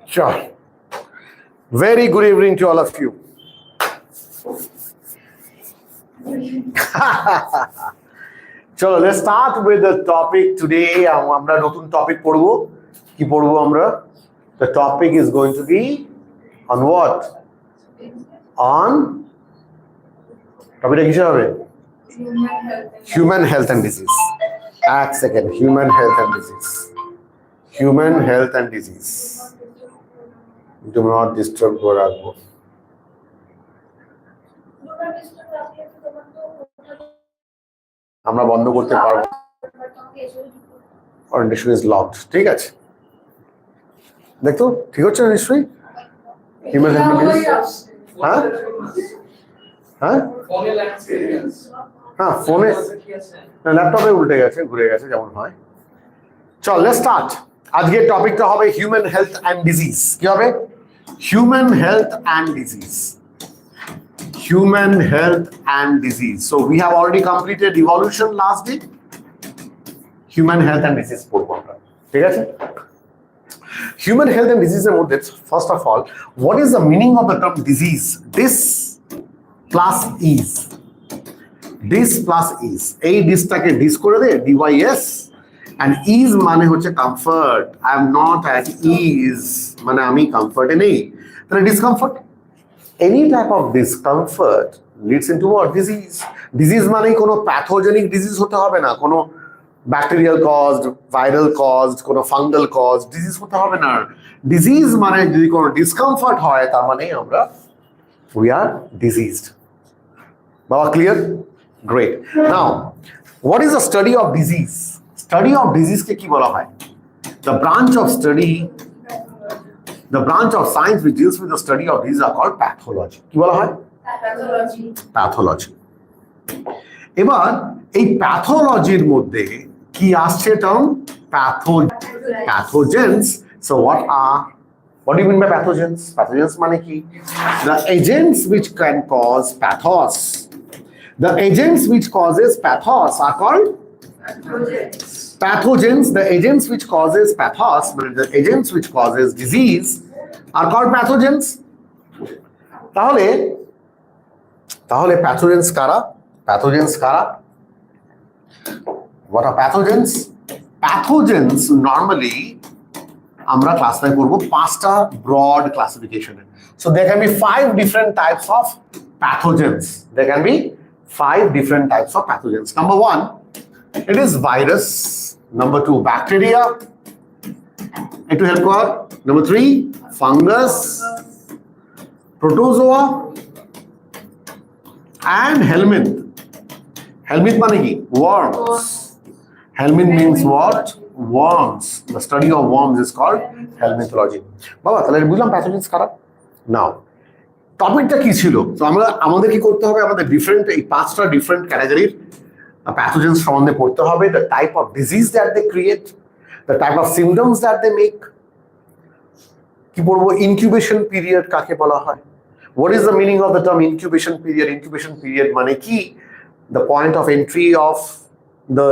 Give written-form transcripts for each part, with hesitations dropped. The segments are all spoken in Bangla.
Sure. Very good evening to all of you. Chalo, let's start with the topic today. আমরা নতুন টপিক পড়বো। কি পড়বো আমরা? The topic is going to be on what? On টপিকটা কিসে হবে? Human health and disease. এক second, human health and disease. Human health and disease. Do not disturb করে রাখবো। আমরা বন্ধ করতে পারবো। Orientation is locked. ঠিক আছে, দেখো ঠিক হচ্ছে না নিশ্চয়ই? Human health and disease. হ্যাঁ হ্যাঁ হ্যাঁ, ফোনে ল্যাপটপে উল্টে গেছে, ঘুরে গেছে যেমন হয়। চল, লেটস স্টার্ট। আজকের টপিকটা হবে হিউম্যান হেলথ অ্যান্ড ডিজিজ। কি হবে? Human health and disease. Human health and disease. So we have already completed evolution last week. Human health and disease পড়বো আমরা, ঠিক আছে? Human health and disease এর মধ্যে first of all, what is the meaning of the term disease? Dis plus is. Dis plus is. এই ডিসটাকে ডিস করে দে, dys, and is মানে হচ্ছে comfort. I am not at ease মানে আমি কমফর্টে নেই, তাহলে discomfort. Any type of discomfort leads into what? Disease. Disease মানে কোনো প্যাথোজেনিক ডিজিজ হতে হবে না, কোনো ব্যাকটেরিয়াল কজড, ভাইরাল কজড, কোনো ফাঙ্গাল কজড ডিজিজ হতে হবে না। ডিজিজ মানে যদি কোনো ডিসকমফর্ট হয় তার মানে আমরা we are diseased. বাবা clear? Great. Now, what is the study of disease? Study of disease কে কি বলা হয়? The branch of study, the branch of science which deals with the study of disease are called pathology. কি বলা হয়? Pathology. Pathology. এবার এই প্যাথোলজির মধ্যে কি আসছে term? pathogens. So what do you mean by pathogens? Pathogens মানে কি? The agents which can cause pathos. The agents which causes pathos are called pathogens. The agents which causes pathos, the agents which causes disease are called pathogens. তাহলে pathogens কারা? Pathogens কারা? What are pathogens? Pathogens normally আমরা ক্লাসিফাই করব পাঁচটা broad ক্লাসিফিকেশনে। So there can be 5 different types of pathogens. There can be 5 different types of pathogens. Number 1, it is virus. Number 2, bacteria. It will help out. Number 3, fungus, protozoa, and helminth. Helminth মানে কি? Worms. Helminth means what? Worms. The study of worms is called helminthology. বাবা তাহলে বুঝলাম প্যাথোজেনস কারা। নাও টপিকটা কি ছিল? তো আমাদের কি করতে হবে? আমাদের ডিফারেন্ট এই 5টা ডিফারেন্ট ক্যাটাগরির pathogens সম্বন্ধে পড়তে হবে। The type of disease that they create, the type of symptoms that they make. কি পড়বো? incubation period কাকে বলা হয়? What is the meaning of the term incubation period? Incubation period মানে কি? The point of entry of the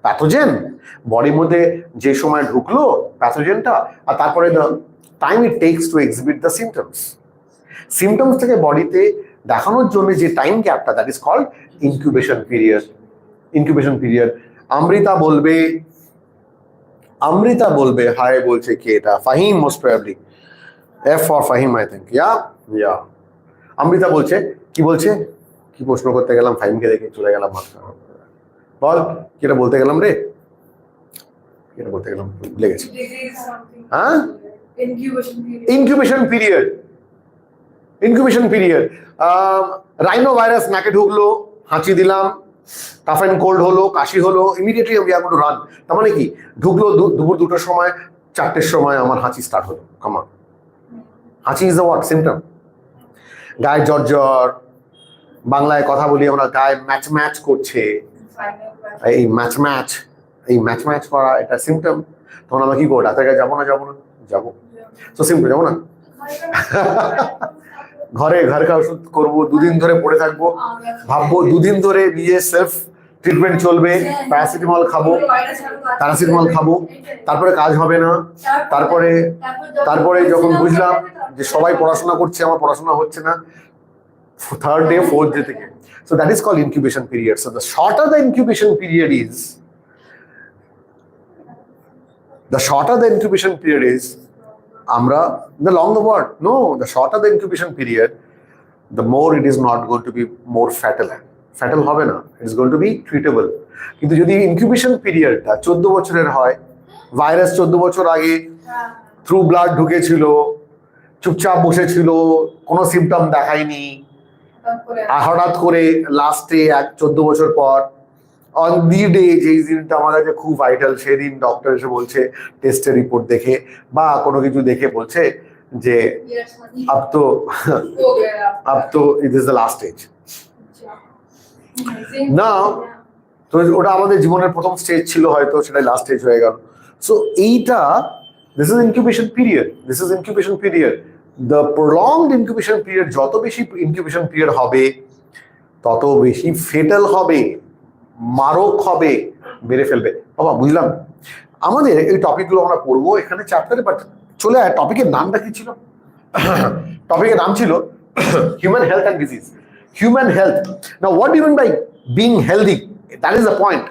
pathogen, বডির মধ্যে যে সময় ঢুকলো প্যাথোজেনটা, আর তারপরে the time it takes to exhibit the symptoms. Symptoms থেকে বডিতে দেখানোর জন্য যে টাইম গ্যাপটা, that is called incubation period. Incubation period. Amrita বলবে হাই বলছে কে এটা? Fahim most probably. F for Fahim I think. Yeah. Amrita বলছে, কি বলছে? কি প্রশ্ন করতে গেলাম, ফাহিমকে দেখে চলে গেলাম মাথা। বল কি এটা বলতে গেলাম রে? কি এটা বলতে গেলাম? ভুলে গেছি। হ্যাঁ? Incubation period. Incubation period. Rhino virus নাকে ঢুকলো, হাঁচি দিলাম, কাফ এন্ড কোল্ড হলো, কাশি হলো, ইমিডিয়েটলি আমি আর রান। তার মানে কি? ঢুকলো দুপুর 2টার সময়, 4টের সময় আমার হাঁচি স্টার্ট হলো। কামা হাঁচি ইজ দ্য হোয়াট? সিম্পটম। গায়ে জ্বর, বাংলায় কথা বলি আমরা, গায়ে ম্যাচ করছে, এই ম্যাচ করা এটা সিম্পটম। তখন আমরা কি করবো? ডাক্তারের কাছে যাবো না? যাবো। তো সিম্পল যাবো না? ঘরে ঘরকা ওষুধ করবো, 2 দিন ধরে পড়ে থাকবো, ভাববো 2 দিন ধরে নিজে সেলফ ট্রিটমেন্ট চলবে, প্যারাসিটামল খাবো, তারপরে কাজ হবে না, তারপরে তারপরে যখন বুঝলাম যে সবাই পড়াশোনা করছে, আমার পড়াশোনা হচ্ছে না, থার্ড ডে ফোর্থ ডে থেকে। So that is called incubation period. So the shorter the incubation period is, আমরা the long the word, no, the shorter the incubation period, the more it is not going to be more fatal হবে না, it is going to be treatable. কিন্তু যদি ইনকিউবেশন পিরিয়ডটা 14 বছরের হয়, ভাইরাস 14 বছর আগে থ্রু ব্লাড ঢুকেছিল, চুপচাপ বসেছিল, কোনো সিমটম দেখায়নি, হঠাৎ করে লাস্টে 14 বছর পর অন দি ডে, যেই দিনটা আমার কাছে খুব ভাইটাল, সেদিন ডক্টর এসে বলছে টেস্টের রিপোর্ট দেখে বা কোনো কিছু দেখে বলছে যে আপ তো it is the last stage না। তো ওটা আমাদের জীবনের প্রথম স্টেজ ছিল, হয়তো সেটা লাস্ট স্টেজ হয়ে গেল। সো এইটা this is incubation period. The prolonged incubation period, যত বেশি ইনকিউবেশন পিরিয়ড হবে তত বেশি ফেটাল হবে, মারক হবে, মেরে ফেলবে। বাবা বুঝলাম, আমাদের এই টপিকগুলো আমরা পড়বো এখানে চ্যাপ্টারে, বাট চলে আয় টপিকের নামটা কি ছিল? টপিকের নাম ছিল human health and disease. Human health. Now what do you mean by being healthy? That is the point.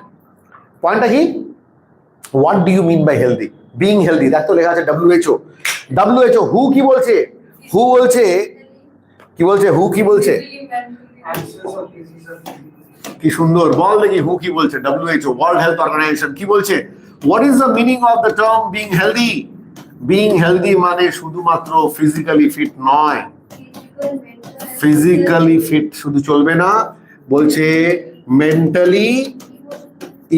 পয়েন্টটা কি? What do you mean by healthy? Being healthy, দেখ তো লেখা আছে WHO। হু কি বলছে? হু কি বলছে? কি সুন্দর, বল দেখি হু কি বলছে? WHO, ওয়ার্ল্ড হেলথ অর্গানাইজেশন কি বলছে? What is the meaning of the term being healthy? Being healthy মানে শুধুমাত্র ফিজিক্যালি ফিট নয়, ফিজিক্যালি ফিট শুধু চলবে না, বলছে মেন্টালি,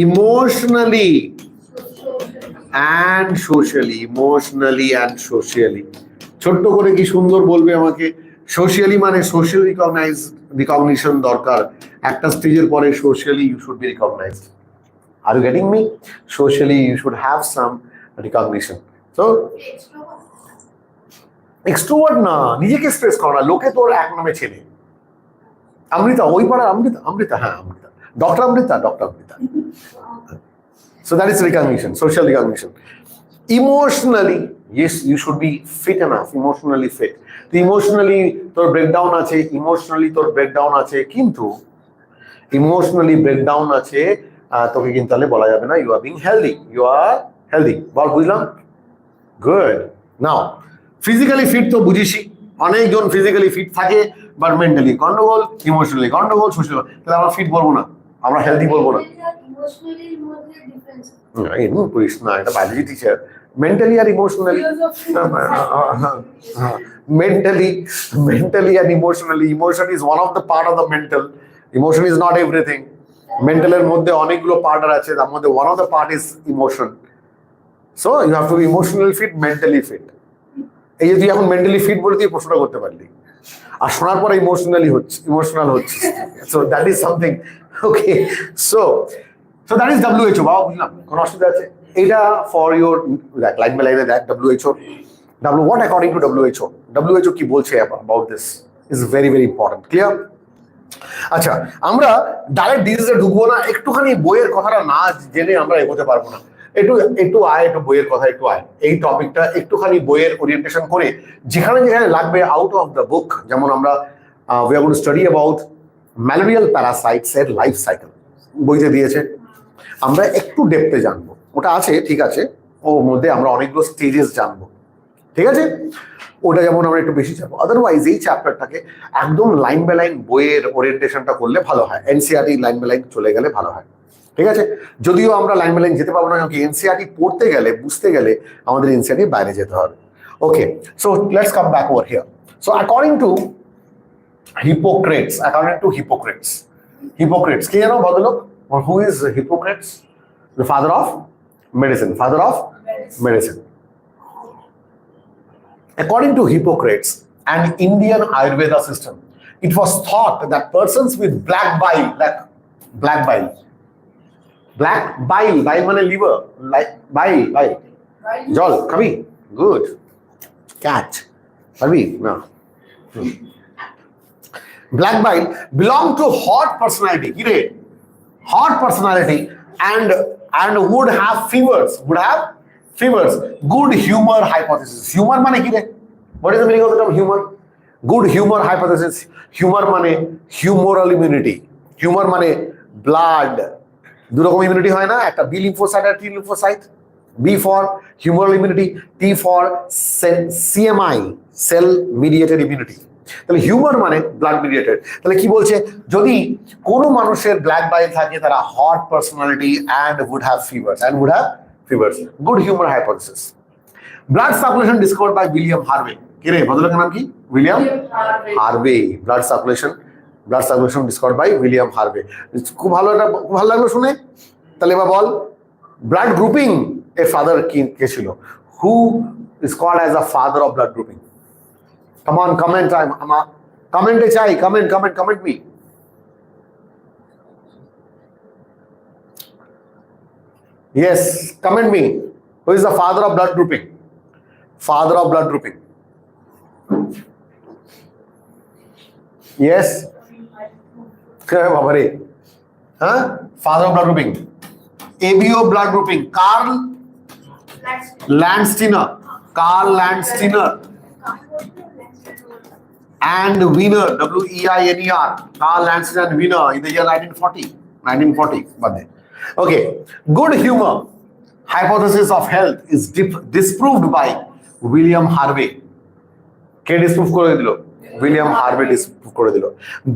ইমোশনালি অ্যান্ড সোশ্যালি। ছোট্ট করে কি সুন্দর বলবে আমাকে। সোশ্যালি মানে সোশ্যাল রিকগনিশন দরকার, একটা স্টেজের পরে socially you should be recognised. Are you getting me? Socially you should have some recognition. So extrovert না, নিজেকে এক্সপ্রেস করো না, লোকে তোর এক নামে চেনে। অমৃতা, ওই পাড়ার অমৃতা, হ্যাঁ Amrita, doctor Amrita. So that is recognition, social recognition. Emotionally, yes, you should be fit enough, emotionally fit. তো ইমোশনালি তোর ব্রেকডাউন আছে, কিন্তু ইমোশনালি ব্রেকডাউন আছে, তোকে কিন্তু তাহলে বলা যাবে না ইউ আর বিং হেলদি। বল বুঝলাম? গুড। নাও ফিজিক্যালি ফিট তো বুঝিসই, অনেকজন ফিজিক্যালি ফিট থাকে বাট মেন্টালি গন্ডগোল, ইমোশনালি গন্ডগোল, সোশ্যাল। তাহলে আমরা ফিট বলবো না, আমরা হেলদি বলবো না। পড়িস না, এটা বায়োলজি টিচার। মেন্টালি আর emotionally, mentally and emotionally. Emotion is one of the part of the mental. Emotion is not everything. মেন্টালের মধ্যে অনেকগুলো পার্ট আছে, তার মধ্যে one of the part is emotion. So you have to be emotionally fit, mentally fit. এই যে তুই এখন মেন্টালি ফিট বলে তুই প্রশ্ন করতে পারলি, আর শোনার পরে ইমোশনাল হচ্ছে। So that is something. Okay, so that is WHO। বাবা বুঝলাম, কোনো অসুবিধা আছে? এটা ফর ইউর দেখ, লাইন বাই লাইনে দেখ WHO। What according to WHO কি বলছে about this is very very important. Clear? আচ্ছা, আমরা ডাইরেক্ট ডিজিজে ঢুকবো না, একটুখানি বইয়ের কথাটা না জেনে আমরা এগোতে পারবো না। একটু বইয়ের কথা একটু আয়, এই টপিকটা একটুখানি বইয়ের ওরিয়েন্টেশন করে যেখানে লাগবে আউট অফ দ্য বুক। যেমন আমরা we are going to study about malarial parasites এর লাইফ সাইকেল, বইতে দিয়েছে। আমরা একটু ডেপথে জানবো, ওটা আছে ঠিক আছে, ওর মধ্যে আমরা অনেকগুলো স্টেজেস জানবো, ঠিক আছে? ওটা যেমন আমরা একটু বেশি যাবো। আদারওয়াইজ এই চ্যাপ্টারটাকে একদম লাইন বাই লাইন বইয়ের ওরিয়েন্টেশনটা করলে ভালো হয়, NCERT লাইন বাই লাইন চলে গেলে ভালো হয়, ঠিক আছে? যদিও আমরা লাইন বাই লাইন যেতে পারবো না, কারণ NCERT পড়তে গেলে, বুঝতে গেলে আমাদের NCERT বাইরে যেতে হবে। Okay, so let's come back over here. So according to Hippocrates, কে জানো ভদ্রলোক? Who is Hippocrates? The father of medicine. According to Hippocrates, an Indian Ayurveda system, it was thought that persons with black bile মানে liver, bile, জল খাবি? Good. Cat খাবি? না। Black bile belong to hot personality. কি রে? hot personality, and would have fevers. Would have fevers. Good humor hypothesis. Humor মানে কি রে? What is the meaning of the term humor? Good humor hypothesis. Humor মানে humoral immunity. Humor মানে blood. দু রকম ইমিউনিটি হয় না, একটা বি লিম্ফোসাইট আর T lymphocyte. B for humoral immunity, T for CMI, cell mediated immunity. তাহলে হিউমার মানে ব্লাড মিডিয়েটেড। তাহলে কি বলছে, যদি কোনো মানুষের ব্ল্যাক বাইল থাকে তারা hot personality and would have fevers. Good humour hypothesis. Blood circulation discovered by William Harvey. কে রে ভদ্রলোকের নাম কি? William Harvey. Blood circulation discovered by William Harvey. খুব ভালো, এটা খুব ভালো লাগলো শুনে। তাহলে এবার বল, ব্লাড গ্রুপিং এর ফাদার কে ছিল? Who is called as a father of blood grouping? Come on, comment time. Comment chai, comment me. Yes, comment me. Who is the father of blood grouping? Father of blood grouping. Yes. Huh? Father of blood grouping. ABO blood grouping. Karl Landsteiner. And Wiener, W-E-I-N-E-R, Karl Landsteiner and Wiener in the year 1940. Okay, good humor hypothesis of health is disproved by William Harvey. K disprove করে দিল? William Harvey disprove করে দিল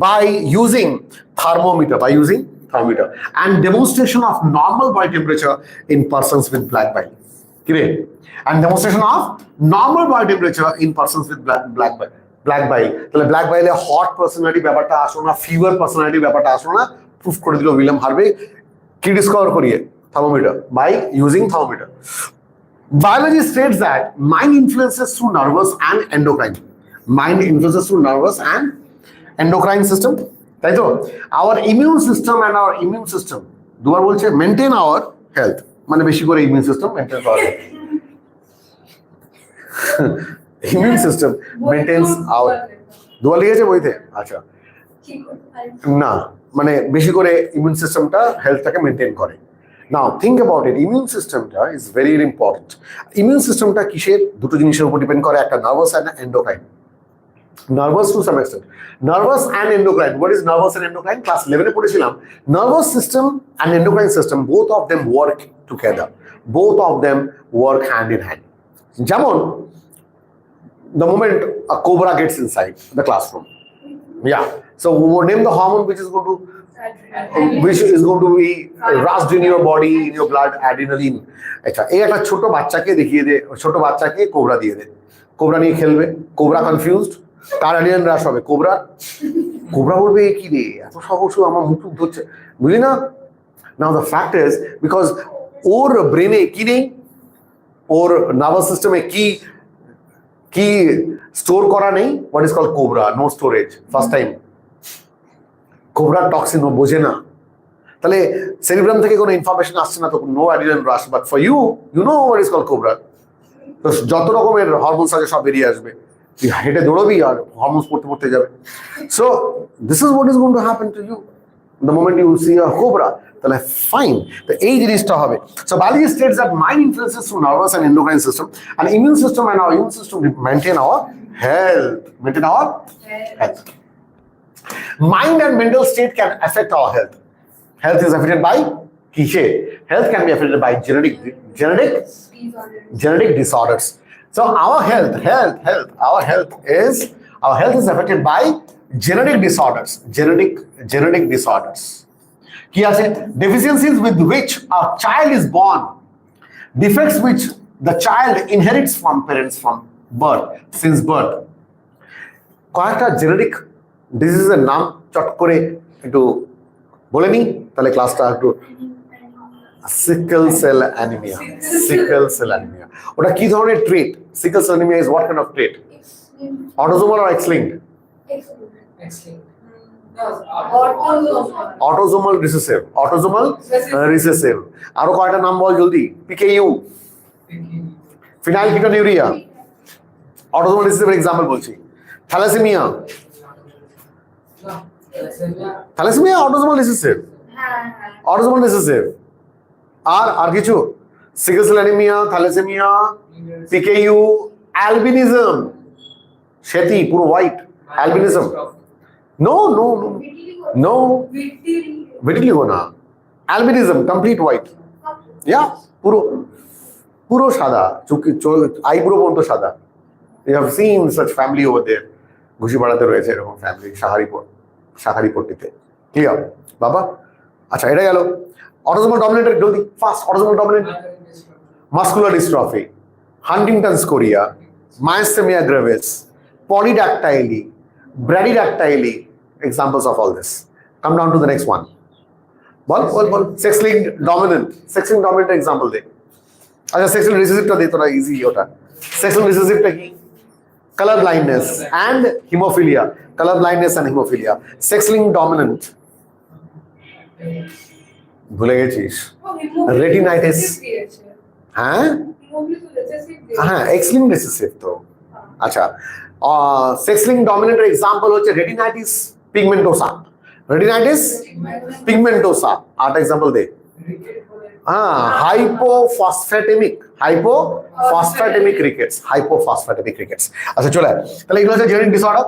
by using thermometer and demonstration of normal body temperature in persons with black bile. And demonstration of normal body temperature in persons with black bile. তাহলে ব্ল্যাক বাইলে হট পার্সোনালিটি ব্যাপারটা আসলো না, ফিভার পার্সোনালিটি ব্যাপারটা আসলো না, প্রুফ করে দিল উইলিয়াম হার্ভে। কি ডিসকভার করিয়ে? Thermometer, by using thermometer. Biology states that mind influences through nervous and endocrine system, তাই তো? আওয়ার ইমিউন সিস্টেম দুবার বলছে মেনটেন আওয়ার হেলথ, মানে বেশি করে ইমিউন সিস্টেম মেনটেন করা। ইমিউন সিস্টেম মেনটেন্স আওয়ার, দুয়া লিখেছে বইতে? আচ্ছা না, মানে বেশি করে ইমিউন সিস্টেমটা হেলথটাকে মেনটেন করে। Now think about it, immune সিস্টেমটা ইজ ভেরি ইম্পর্টেন্ট। ইমিউন সিস্টেমটা কিসের? দুটো জিনিসের উপর ডিপেন্ড করে, একটা nervous and endocrine. Nervous to some extent, nervous and endocrine. What is nervous and endocrine? Class 11-এ পড়েছিলাম। Nervous system and endocrine system, both of them work together, both of them work hand in hand. যেমন the moment a cobra gets inside the classroom, so name the hormone which is going to be rushed in your body, in your blood, adrenaline. আচ্ছা, এই একটা ছোট বাচ্চাকে দেখিয়ে দে, ছোট বাচ্চাকে কোবরা দিয়ে দে, কোবরা নিয়ে খেলবে, কোবরা কনফিউজড, তার অ্যাড্রিনালিন রাশ হবে। কোবরা বলবে কি রে, এত সহজ আমার মুখ ধরছে, বুঝলি না? নাও দ্য ফ্যাক্ট ইজ, বিকজ ওর ব্রেনে কি নেই, ওর নার্ভাস সিস্টেমে কি স্টোর করা নেই, what is called cobra, no storage. First time cobra toxin ও বোঝে না, তাহলে সেরিব্রাম থেকে কোনো ইনফরমেশন আসছে না, তো no adrenaline rush. But for you know what is called cobra. তো যত রকমের হরমোনস আছে সব বেরিয়ে আসবে, তুই হেঁটে দৌড়বি আর হরমোনস পড়তে যাবে। So this is what is going to happen to you the moment you see a cobra. তাহলে ফাইন, তো এই জিনিসটা হবে। সো biology states that mind influences through nervous and endocrine system, and immune system and our immune system maintain our health. Mind and mental state can affect our health. Health is affected by kishe? Health can be affected by genetic disorders. So our health is affected by genetic disorders. কি আছে? Deficiencies with which a child is born, defects which the child inherits from parents from birth, since birth. কয়েকটা জেনেটিক ডিজিজের নাম চট করে একটু বলে নি, তাহলে ক্লাসটা একটু। সিকেল সেল অ্যানিমিয়া, ওটা কি ধরনের trait? Sickle cell anaemia is what kind of trait? Autosomal or X-linked? Autosomal recessive. আরো কয়টা নাম বল জলদি। PKU, phenylketonuria, autosomal recessive example বলছি। Thalassaemia autosomal recessive. Autosomal recessive. আর কিছু? Sickle cell anaemia, thalassaemia, PKU, albinism, শ্বেতি পুরো white, albinism. No no no no, vitiligo না, অ্যালবিনিজম কমপ্লিট হোয়াইট, ইয়া পুরো পুরো সাদা, আইব্রো পর্যন্ত সাদা। You have seen such family over there, ঘুষিপাড়াতে রয়েছে এরকম ফ্যামিলি, শাহারি পট্টিতে। ক্লিয়ার বাবা? আচ্ছা, এটা গেল অটোসোমাল ডমিনেন্টের। জলদি fast, autosomal dominant. Muscular dystrophy, Huntington's chorea, myasthenia gravis, polydactyly, brachydactyly, examples of all this. Come down to the next one. Ball. Sex-linked dominant, sex-linked dominant example দে। আচ্ছা, সেক্সুয়াল রিসেসিভটা দে তোরা, ইজি ওটা। সেক্সুয়াল রিসেসিভটা কি? Colour blindness and haemophilia, colour blindness and haemophilia. Sex-linked dominant ভুলে গেছিস? রেটিনাইটিস। হ্যাঁ হ্যাঁ, এক্স-লিঙ্কড রিসেসিভ তো। আচ্ছা, সেক্স-লিঙ্কড ডমিনেন্টের এক্সাম্পল হচ্ছে রেটিনাইটিস পিগমেন্টোসা, রেটিনাইটিস পিগমেন্টোসা। আরেকটা এক্সাম্পল দে। হ্যাঁ, হাইপোফসফ্যাটেমিক রিকেটস, হাইপোফসফ্যাটেমিক রিকেটস। আচ্ছা, চলে তাহলে এগুলো হচ্ছে জেনেটিক ডিসঅর্ডার।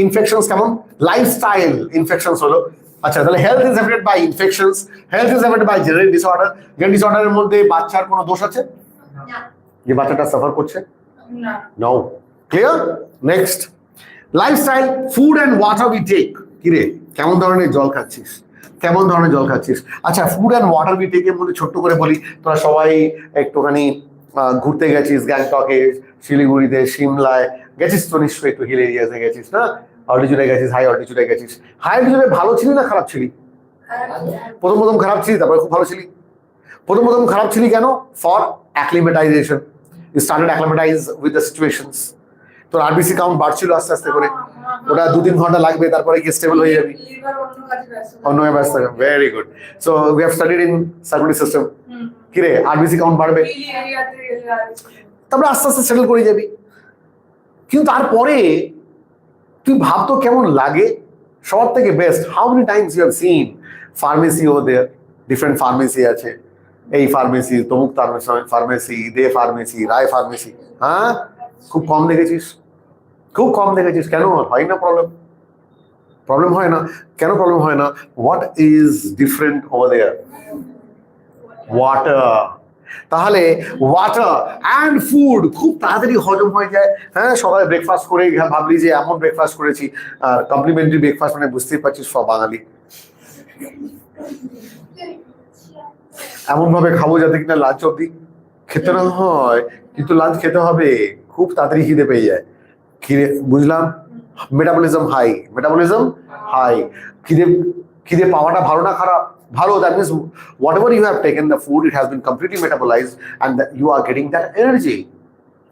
ইনফেকশনস কেমন? লাইফস্টাইল ইনফেকশনস হলো। আচ্ছা, তাহলে health is affected by infections, health is affected by genetic disorder. Genetic ডিসঅর্ডারের মধ্যে বাচ্চার কোনো দোষ আছে যে বাচ্চাটা সাফার করছে? No. Clear? Next, lifestyle, food and water we take. কিরে, কেমন ধরনের জল খাচ্ছিস? কেমন ধরনের জল খাচ্ছিস? আচ্ছা, ফুড অ্যান্ড ওয়াটার উই টেকের মধ্যে ছোট্ট করে বলি, তোরা সবাই একটুখানি ঘুরতে গেছিস, গ্যাংটকে, শিলিগুড়িতে, সিমলায় গেছিস তো নিশ্চয়ই, একটু হিল এরিয়াতে গেছিস না? অল্টিটিউডে গেছিস, হাই অল্টিটিউডে গেছিস। হাই অল্টিটিউডে ভালো ছিলি না খারাপ ছিলি? প্রথম খারাপ ছিলি, তারপরে খুব ভালো ছিলি। প্রথম খারাপ ছিলি কেন? For acclimatisation, you started acclimatise with the situations. তোর আরবিসি কাউন্ট বাড়ছিল আস্তে আস্তে করে, ওটা 2-3 ঘন্টা লাগবে, তারপরে গিয়ে স্টেবল হয়ে যাবি, অন্য ব্যস্ত। Very good. So we have studied in circulatory system. কিরে, আরবিসি কাউন্ট বাড়বে, তারপরে আস্তে আস্তে সেটেল করে যাবি। কিন্তু তারপরে তুই ভাবতো কেমন লাগে? সবার থেকে best, how many times you have seen pharmacy ও দেয়ার, ডিফারেন্ট ফার্মেসি আছে, এই ফার্মেসি, তমুক pharmacy, Dey pharmacy, Roy pharmacy. হ্যাঁ, খুব কম দেখেছিস, খুব কম দেখেছিস। কেন হয় না? প্রবলেম হয় না। কেন প্রবলেম হয় না? What is different over there? Water. তাহলে ওয়াটার অ্যান্ড ফুড খুব তাড়াতাড়ি হজম হয়ে যায়। হ্যাঁ, সকালে ব্রেকফাস্ট করে ভাবলি যে এমন ব্রেকফাস্ট করেছি, আর কমপ্লিমেন্টারি ব্রেকফাস্ট মানে বুঝতেই পারছিস সব বাঙালি এমন ভাবে খাবো যাতে কিনা লাঞ্চ অব্দি খেতে না হয়, কিন্তু লাঞ্চ খেতে হবে, খুব তাড়াতাড়ি খিদে পেয়ে যায়। খিদে, বুঝলাম, মেটাবলিজম হাই। খিদে পাওয়াটা ভালো না খারাপ? ভালো। That means whatever you have taken the food, it has been completely metabolized and you are getting that energy.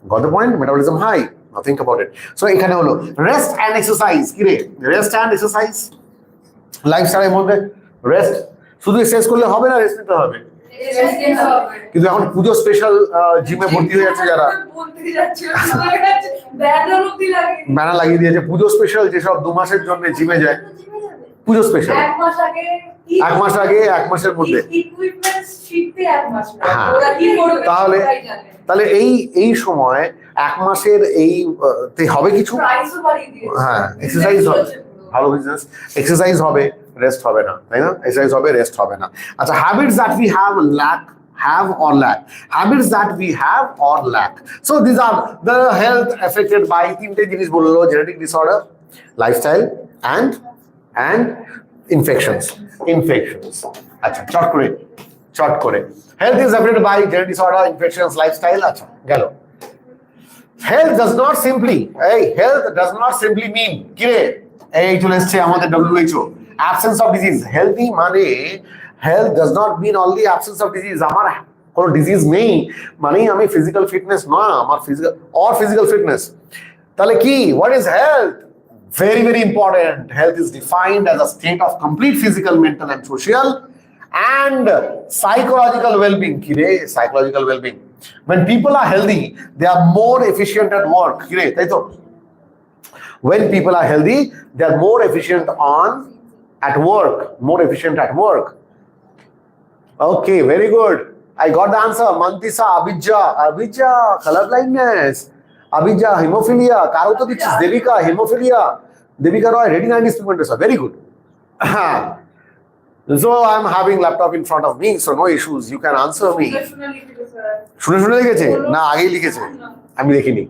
Got the point? Metabolism high. Now think about it. So এখানে হলো rest and exercise. কিরে, rest and exercise লাইফস্টাইলের মধ্যে রেস্ট শুধু এক্সারসাইজ করলে হবে না, রেস্ট নিতে হবে। কিন্তু এখন পুজো স্পেশাল জিমে ভর্তি হয়ে যাচ্ছে যারা, ব্যানার লাগিয়ে দিয়েছে পুজো স্পেশাল, যেসব 2 মাসের জন্য জিমে যায়। পুজো স্পেশাল 1 মাস আগে 1 মাসের মধ্যে। হ্যাঁ, তাহলে এই সময় 1 মাসের এই হবে কিছু। হ্যাঁ, এক্সারসাইজ হবে, ভালো বিজনেস। এক্সারসাইজ হবে, রেস্ট হবে না, তাই না? এক্সারসাইজ হবে, রেস্ট হবে না। আচ্ছা, habits that we have or lack. Habits that we have or lack. So these are the health affected by 3টে জিনিস বললো: genetic disorder, lifestyle and infections. আচ্ছা, চট করে health is affected by genetic disorder, infections, lifestyle. আচ্ছা, গেল। health does not simply mean কিরে, এই চলে এসছে আমাদের WHO, absence of disease. healthy মানে health does not mean only absence of disease. আমার কোনো ডিজিজ নেই মানে আমি ফিজিক্যাল ফিটনেস না, আমার ফিজিক্যাল ফিটনেস। তাহলে কি, what is health? Very, very important. Health is defined as a state of complete physical, mental and social and psychological well-being. Kire, psychological well-being. When people are healthy, they are more efficient at work. Kire, তাই তো? When people are healthy, they are more efficient on at work, more efficient at work. Okay, very good. I got the answer. Mantisa, Abhijja, color blindness. Abhijja, hemophilia. Karo to dichis, Devika, hemophilia. Devika Roy, retinitis pigmentosa. Very good. So I'm having laptop in front of me, so no issues. You can answer me. শুনে শুনে লিখেছে না আগেই লিখেছে আমি দেখিনি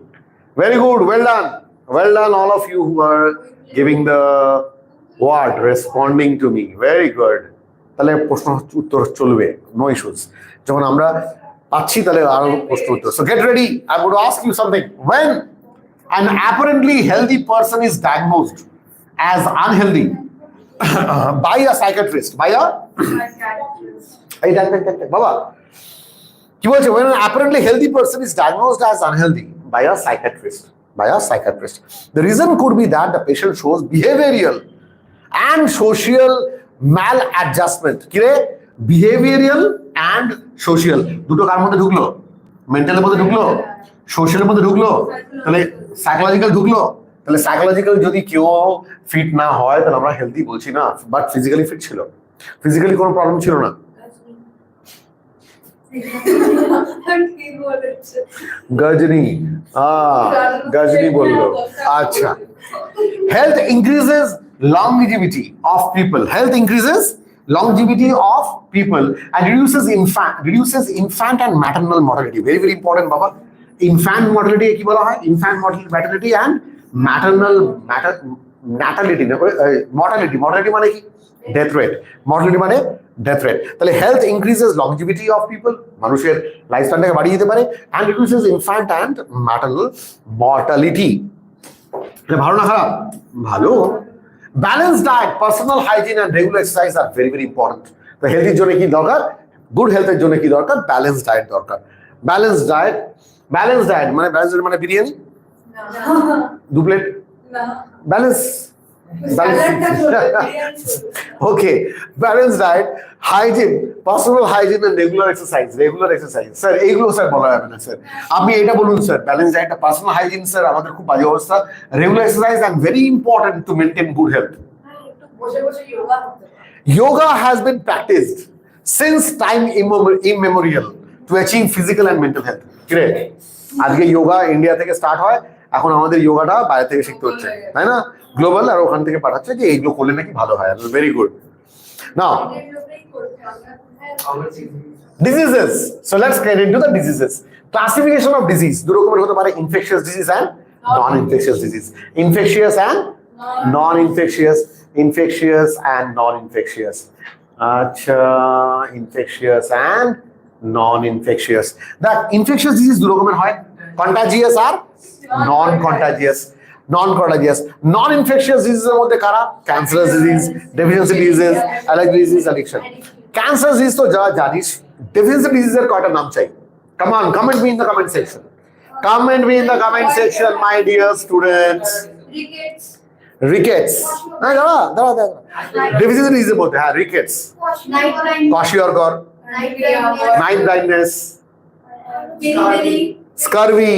very good, well done all of you who are giving the word responding to me, very good. তাহলে প্রশ্ন উত্তর চলবে, no issues. যখন আমরা পাচ্ছি তাহলে আরো প্রশ্ন উত্তর. So get ready, I'm going to ask you something. When an apparently healthy person is diagnosed as unhealthy by a psychiatrist, by a এই বাবা কি বলছে, when an apparently healthy person is diagnosed as unhealthy by a psychiatrist, the reason could be that the patient shows behavioral and social maladjustment. কি রে, behavioral and social দুটো কার মধ্যে ঢুকলো, মেন্টালের মধ্যে ঢুকলো, সোশ্যালের মধ্যে ঢুকলো, তাহলে সাইকোলজিক্যাল ঢুকলো. তাহলে সাইকোলজিক্যাল যদি কেউ ফিট না হয় তাহলে আমরা হেলদি বলছি না, বাট ফিজিক্যালি ফিট ছিল, ফিজিক্যালি কোনো প্রবলেম ছিল না. গজনী বললো. আচ্ছা, health increases longevity of people, and reduces infant and maternal mortality. Very important baba. Infant mortality কি বলা হয়, infant mortality and maternal mortality মানে কি, death rate. Mortality মানে death rate. তাহলে health increases longevity of people, মানুষের লাইফ স্প্যানটাকে বাড়িয়ে দিতে পারে, and reduces infant and maternal mortality. এটা ভালো না খারাপ? ভালো. Balanced diet, personal hygiene and regular exercise are very important. তো হেলথের জন্য কি দরকার, গুড হেলথের জন্য কি দরকার, ব্যালেন্স ডায়েট দরকার. ব্যালেন্স ডায়েট মানে বিরিয়ানি দু plate balance okay, balanced diet, hygiene, personal hygiene and regular exercise. Sir এইগুলো স্যার বলা যাবে না স্যার, আপনি এটা বলুন sir. Balance diet, personal hygiene sir আমাদের খুব বাজে অবস্থা. Regular exercise and very important to maintain good health. Yoga has been practiced since time immemorial to achieve physical and mental health. Great. আজকে যোগা ইন্ডিয়া থেকে স্টার্ট হয়, এখন আমাদের যোগাটা বাইরে থেকে শিখতে হচ্ছে, তাই না? গ্লোবাল, আর ওখান থেকে পাঠাচ্ছে যে এইগুলো করলে নাকি ভালো হয়. Very good. Now diseases, so let's get into the diseases. Classification of disease দু রকমের হতে পারে, infectious disease and non-infectious disease. Infectious and non-infectious. আচ্ছা, infectious and non-infectious. The infectious disease দু রকমের হয়, contagious আর non-contagious. Non-infectious diseases এর মধ্যে কারা, cancerous disease, deficiency diseases, allergy disease, addiction. Cancer disease তো যা জানিস, deficiency disease এর কয়টা নাম চাই? Come on, comment me in the comment section. My dear students. Rickets. না দাঁড়া. Deficiency disease এর মধ্যে হ্যাঁ, rickets, kwashiorkor, night blindness, scurvy,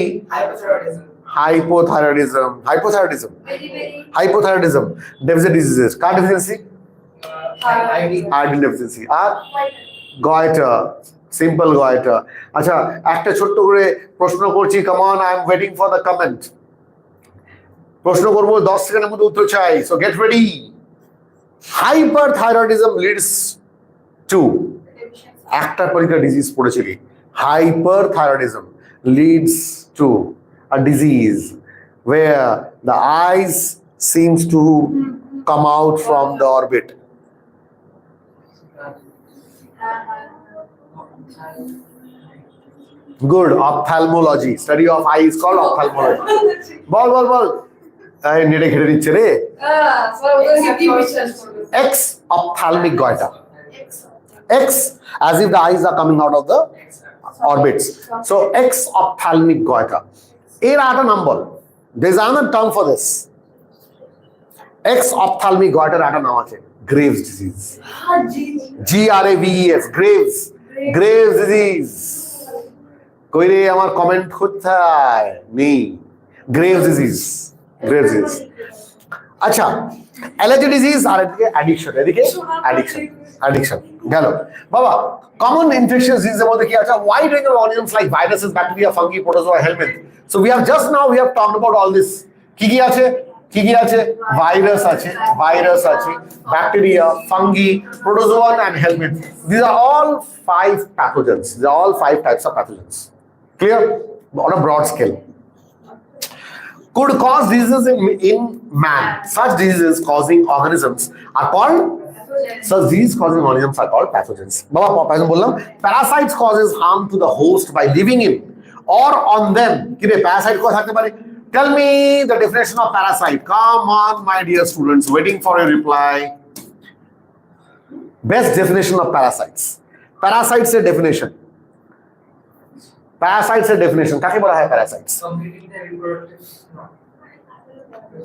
hypothyroidism, deficiency diseases. Car deficiency, iodine deficiency, আর goiter, simple goiter. আচ্ছা, একটা ছোট্ট করে প্রশ্ন করছি, come on, I am waiting for the comment. প্রশ্ন করবো, 10 সেকেন্ডের মধ্যে উত্তর চাই, so get ready. Hyperthyroidism leads to, একটা পরীক্ষা ডিজিজ পড়েছিলি, hyperthyroidism leads to a disease where the eyes seems to come out from the orbit. Good. Ophthalmology, study of eye is called ophthalmology. বল এই নেড়ে ঘেড়ে দিচ্ছে রে. X, ophthalmic goiter. X, as if the eyes are coming out of the orbits. So X, ophthalmic goiter. এর একটা নাম বল, there is another term for this. X, ophthalmic goiter একটা নাম আছে, Graves disease. Graves, Graves disease. কই রে আমার কমেন্ট কোথায় নেই? Graves disease. আচ্ছা অ্যালার্জি ডিজিজ আর এদিকে অ্যাডিকশন গেল বাবা। কমন ইনফেকশন ডিজিজের মধ্যে কি আছে? Wide range of organisms like viruses, bacteria, fungi, protozoa, helminth. So we have just now talked about all this. কি আছে? ভাইরাস আছে, bacteria, fungi, protozoan and helminth. These are all 5 pathogens. These are all 5 types of pathogens. Clear? On a broad scale. Could cause diseases in man. Such diseases causing organisms are called pathogens. Baba, pathogen bollam. Parasites causes harm to the host by living in or on them. Kire parasite ko thakte pare? Tell me the definition of parasite. Come on, my dear students, waiting for a reply. Best definition of parasites. Parasites a definition. Kake bola hai parasites?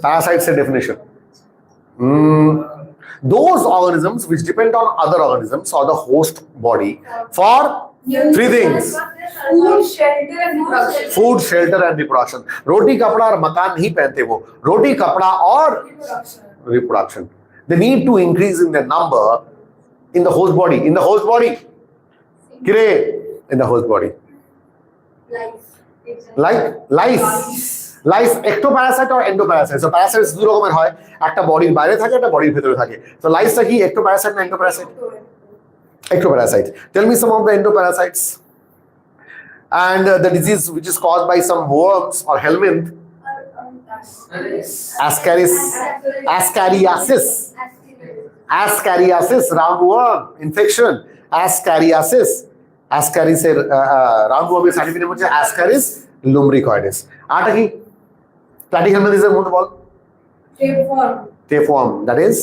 Parasites a definition. Those organisms which depend on other organisms or the host body for 3 things. Food, shelter and reproduction. Roti, kapda और मकान नहीं पहनते वो. Roti, kapda और reproduction. They need to increase in their number in the host body. Kire, in the host body. Like lice, ectoparasite or endoparasite. So parasites দু রকমের হয়, একটা বডির বাইরে থাকে, একটা বডির ভিতরে থাকে। So lice কি ectoparasite না endoparasite? Ectoparasite. Tell me some of the endoparasites. And the disease which is caused by some worms or helminth. Ascariasis, roundworm infection. Ascariasis এর রাউন্ডওয়ার্মের সাইন্টিফিক নেম হচ্ছে Ascaris lumbricoides. আটা কি? প্লাটিহেলমিন্থেস এর মধ্যে বল। tapeworm, that is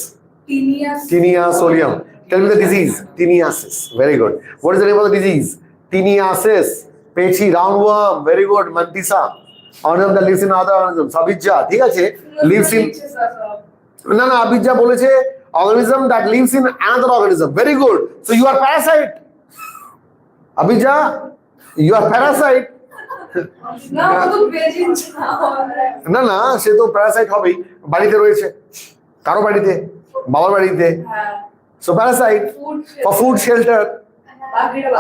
Tinea solium. Tell me the disease. Tiniasis. Very good. What is the name of the disease? Tiniasis. Pechi, roundworm. Very good. Mantissa. Organism that lives in other organisms. Abijja. ঠিক আছে? Lives in না Abijja বলেছে organism that lives in another organism. Very good. So you are parasite. Abijja, you are parasite. না সে তো প্যারাসাইট হবেই, বাড়িতে রয়েছে, কারো বাড়িতে, বাবার বাড়িতে। So parasite for food shelter.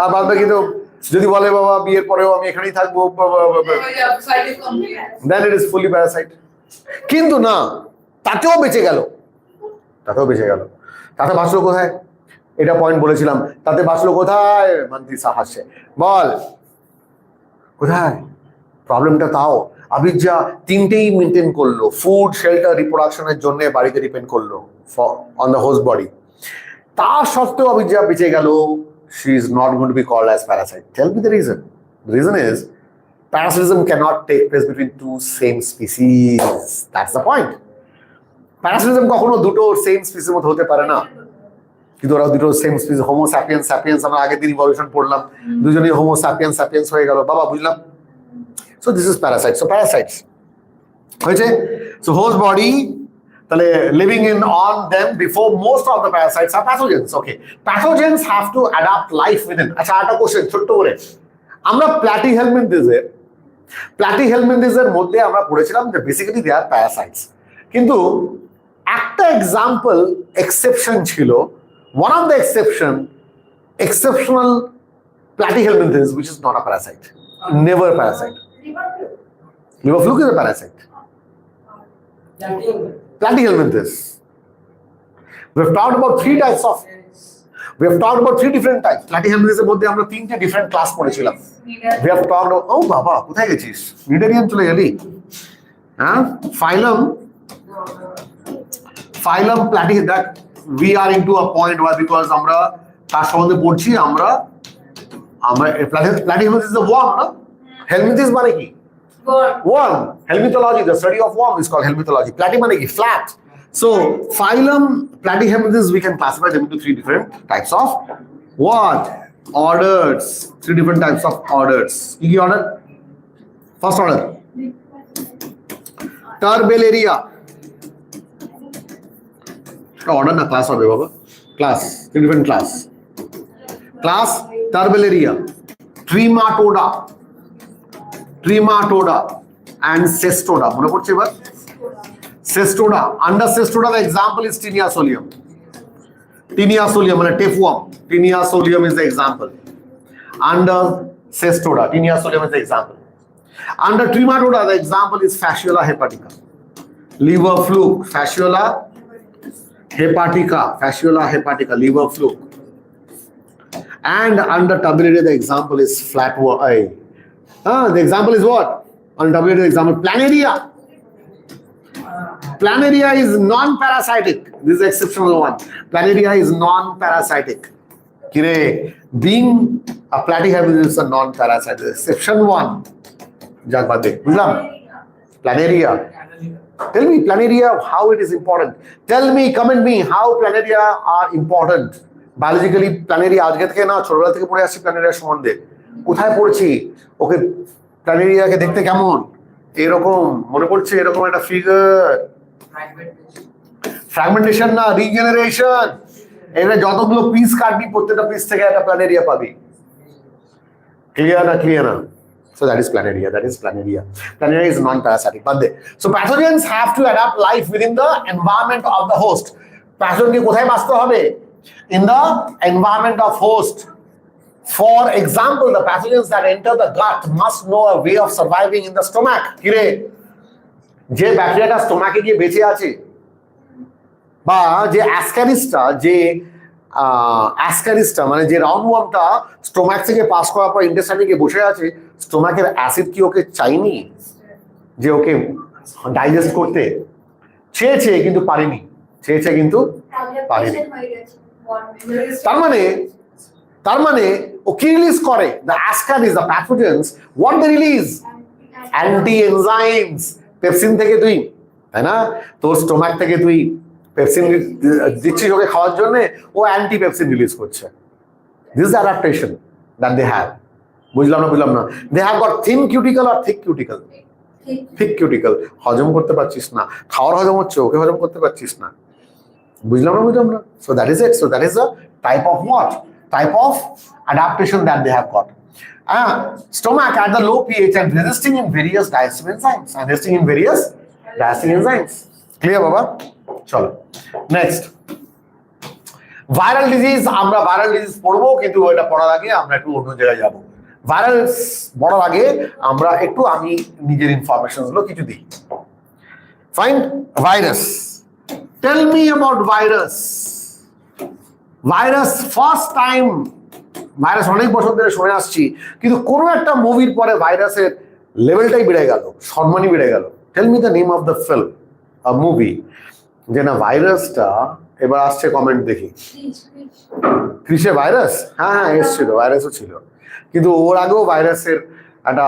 আর বাদ বাকি তো যদি বলে বাবা বিয়ের পরেও আমি এখানেই থাকবো, দেন ইট ইজ ফুলি প্যারাসাইট। কিন্তু না, তাতেও বেঁচে গেল। তাতে বাঁচলো কোথায়? এটা পয়েন্ট বলেছিলাম। তাতে বাঁচলো কোথায়? মন্ত্রিসা হাসছে। বল কোথায়? প্রবলেমটা তাও আবিজ্জা 3টেই মেনটেন করলো। ফুড, শেল্টার, রিপ্রোডাকশনের জন্য বাড়িতে ডিপেন্ড করলো অন দ্য হোস্ট বডি। তা সত্ত্বেও আবিজ্জা বেঁচে গেল। She is not going to be called as parasite. Tell me the reason. The reason is parasitism cannot take place between 2 same species. That's the point. Parasitism কখনো দুটো সেম স্পিসির মধ্যে হতে পারে না। কিন্তু ওরা দুটো সেম স্পিস, হোমো স্যাপিয়েন্স আমরা আগের দিন ইভলিউশন পড়লাম, দুজনেই হোমো স্যাপিয়েন্স হয়ে গেল। বাবা বুঝলাম? So this is parasite. So parasites হয়েছে। So host body তাহলে living in on them before most of the parasites are pathogens. Okay, pathogens have to adapt life within. আচ্ছা একটা কোশ্চেন ছোট্ট করে, আমরা প্ল্যাটিহেলমিন্থেসের মধ্যে আমরা পড়েছিলাম যে বেসিক্যালি দে আর প্যারাসাইটস, কিন্তু একটা এক্সাম্পল এক্সেপশন ছিল। One of the exceptional platyhelminthes which is not a parasite, never a parasite. Liver fluke is a parasite. Platyhelminthes. We have talked about 3 different types. Platyhelminthes এর মধ্যে আমরা 3টে ডিফারেন্ট ক্লাস পড়েছিলাম। We have talked about, oh বাবা কোথায় গেছিস? মিডেরিয়ান চলে গেলি? হ্যাঁ, phylum platy, that we are into a point where because আমরা তার সম্বন্ধে পড়ছি, আমরা platyhelminthes is a worm, না? Helminthes মানে কি? Worm. Helminthology, the study of worm is called helminthology. Platy মানে কি? Flat. So phylum platyhelminthes we can classify them into 3 different types of what? Orders. 3 different types of orders. কি order? First order, Turbellaria. Order na class হবে বাবা, class, 3 different class. Turbellaria, Trematoda and Cestoda. মনে পড়ছে এবার? Cestoda. Under cestoda, the example is tinea solium. Tinea solium, tapeworm. Tinea solium is the example. Under cestoda, tinea solium is the example. Under trematoda, the example is fasciola hepatica. Liver fluke, fasciola hepatica, liver fluke. And under tuberosity, the example is flatworm. The example is what? On tuberosity, the example planaria. Planaria is non-parasitic. This is the exceptional one. Planaria is non-parasitic. Being a platyhelminth is a non-parasitic. Exception one. Jagbade. Planaria. Tell me planaria, how it is important. Tell me, comment me, how planaria are important. Biologically, planaria, আজকে থেকে না ছোটবেলা থেকে পড়ে আসছি প্ল্যানেরিয়া সম্বন্ধে। কোথায় পড়ছি? ওকে প্ল্যানেরিয়াকে দেখতে কেমন? এরকম মনে পড়ছে, এরকম একটা ফিগার। ফ্র্যাগমেন্টেশন না, রিজেনারেশন। এখানে যতগুলো পিস কাটবি প্রত্যেকটা পিস থেকে একটা প্ল্যানেরিয়া পাবি। ক্লিয়ার না? So that is planaria. Planaria is non-parasitic. So pathogens have to adapt life within the environment of the host. Pathogen কোথায় বাঁচতে হবে? In the environment of host. For example, the pathogens that enter the gut must know a way of surviving in the stomach. কিরে, যে ব্যাকটেরিয়াটা স্টোমাকে গিয়ে বেঁচে আছে, বা যে অ্যাসকারিস্টা মানে যে রাউন্ডওয়ার্মটা স্টোমাক থেকে পাস করার পর ইন্টেস্টাইনে গিয়ে বসে আছে, স্টোমাকের অ্যাসিড কি ওকে চাইনি যে ওকে ডাইজেস্ট করতে? চেয়েছে কিন্তু পারেনি। তার মানে ও কি রিলিজ করে? The ascaris, the pathogens, what they release? Anti enzymes. Pepsin থেকে তুই, তাই না, তোর স্টোমাক থেকে তুই পেপসিন দিচ্ছিস ওকে খাওয়ার জন্য, ও অ্যান্টি পেপসিন রিলিজ করছে। This is adaptation that they have. বুঝলাম না? They have got thin cuticle আর থিক কিউটিকল। থিক কিউটিকল, হজম করতে পারছিস না, খাওয়ার হজম হচ্ছে, ওকে হজম করতে পারছিস না। বুঝলাম না? So that is it. So that is a type of what? Type of adaptation that they have got. Stomach at the low pH and resisting in various digestive enzymes. Clear, Baba? Chalo. Next. Viral disease. আমরা viral disease পড়বো, কিন্তু এটা পড়ার আগে আমরা একটু অন্য জায়গায় যাব। ভাইরাল পড়ার আগে আমরা একটু আমি নিজের ইনফরমেশন গুলো কিছু দিই। Fine, virus. Tell me about virus. Virus first time, virus অনেক বছর ধরে শুনে আসছি, কিন্তু কোনো একটা মুভির পরে ভাইরাসের লেভেলটাই বেড়ে গেল, সম্মানই বেড়ে গেল। Tell me the name of the film, a movie, যে না ভাইরাসটা, এবার আসছে কমেন্ট দেখি। ক্রিসে ভাইরাস? হ্যাঁ এসেছিল, ভাইরাসও ছিল, কিন্তু ওর আগেও ভাইরাসের একটা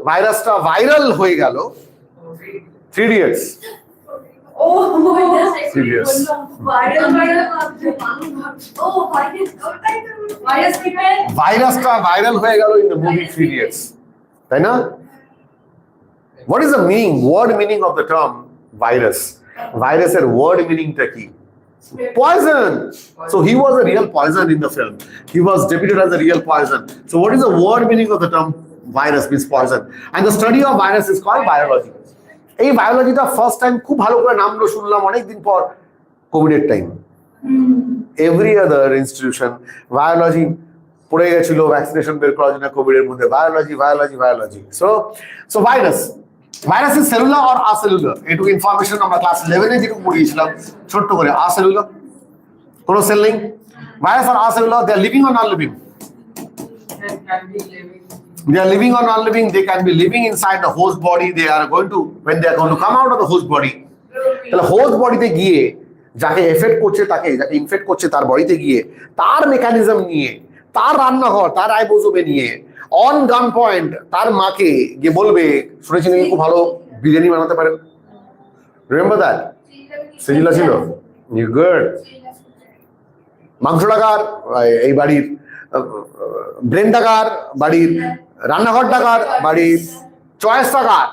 ভাইরাসটা ভাইরাল হয়ে গেল। 3 Idiots। ভাইরাসটা ভাইরাল হয়ে গেল ইন দ্য মুভি 3 Idiots, তাই না? What is the word meaning of the term virus? ভাইরাসের word meaningটা কি? Poison. So he was a real poison in the film. He was depicted as a real poison. So what is the word meaning of the term virus? Means poison. And the study of virus is called biology. এই বায়োলজিটা ফার্স্ট টাইম খুব ভালো করে নামলো শুনলাম অনেকদিন পর, কোভিডের time. Every other institution biology পড়ে গেছিল ভ্যাকসিনেশন বের করার জন্য কোভিডের মধ্যে, biology. So virus is cellular or acellular, এটুকু ইনফরমেশন আমরা ক্লাস 11-এ যেটুকু পড়িয়েছিলাম ছোট্ট করে। আসেলুলার, কোনো সেল নেই। ভাইরাস আর acellular, they are living or non living? They are living or non-living. They can be living inside the host body. When they are going to come out of the host body, তাহলে হোস্ট বডিতে গিয়ে যাকে এফেক্ট করছে, যাকে ইনফেক্ট করছে তার বডিতে গিয়ে তার মেকানিজম নিয়ে, তার রান্নাঘর, তার রাইবোজোমে নিয়ে অন গান পয়েন্ট তার মাকে গিয়ে বলবে, শুনেছি নাকি খুব ভালো বিরিয়ানি বানাতে পারেন। Remember that? সেজিলা ছিল গুড। মাংসটা কার? এই বাড়ির। ব্রেনটা কার? বাড়ির। রান্নাঘরটা কার? বাড়ির। চয়েসটা কার?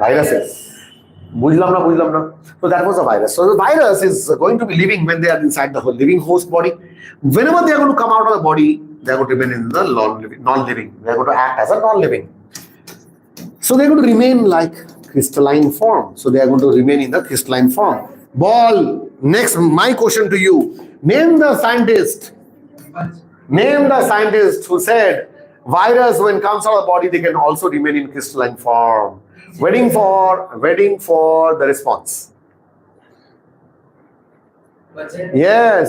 ভাইরাসের। বুঝলাম না? So that was a virus. So the virus is going to be living when they are inside the whole living host body. Whenever they are going to come out of the body, they are going to remain in the non-living. They are going to act as a non-living. So they are going to remain like crystalline form. So they are going to remain in the crystalline form. Ball. Next, my question to you. Name the scientist. Name the scientist who said virus when comes out of the body they can also remain in crystalline form. Waiting for the response. Yes.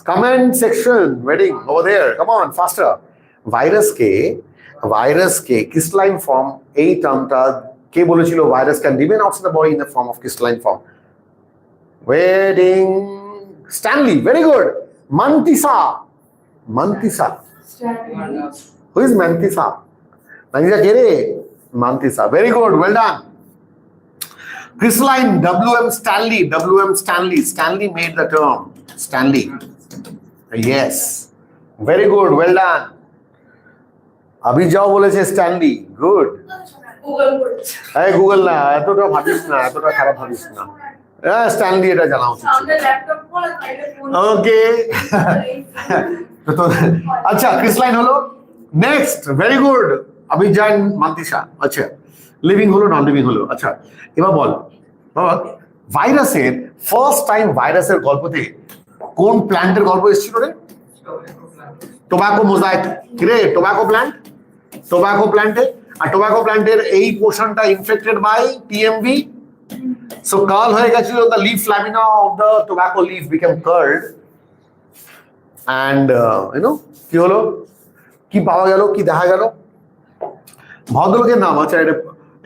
Comment section. Waiting over there. Come on, faster. Virus ke crystalline form এই টার্মটা কে বলেছিল virus can remain outside the body in the form of crystalline form waiting Stanley very good Mantisa who is Mantisa কে রে Mantisa very good well done crystalline WM Stanley made the term Stanley yes very good well done अभी जाओ बोले छे स्टैनली गुड गुगल ना एतटा भाबिस ना एतटा खराब भाबिस ना स्टैनली এটা জানা উচিত ওকে তো আচ্ছা ক্রিস্টালাইন হলো নেক্সট ভেরি গুড অভিযান মান্তিসা আচ্ছা লিভিং হলো নন লিভিং হলো আচ্ছা এবার বল বাবা ভাইরাসের ফার্স্ট টাইম ভাইরাসের গল্পতে কোন প্ল্যান্টের গল্প এসেছিল রে টোবাকো মোজাইক রে টোবাকো প্ল্যান্টে আর টোবাকো প্ল্যান্টের এই পোর্শনটা infected by TMV so curl হয়ে গেছিল the leaf lamina of the tobacco leaf became curled and কি হলো কি পাওয়া গেল কি দেখা গেল ভদ্রলোকের নাম আচ্ছা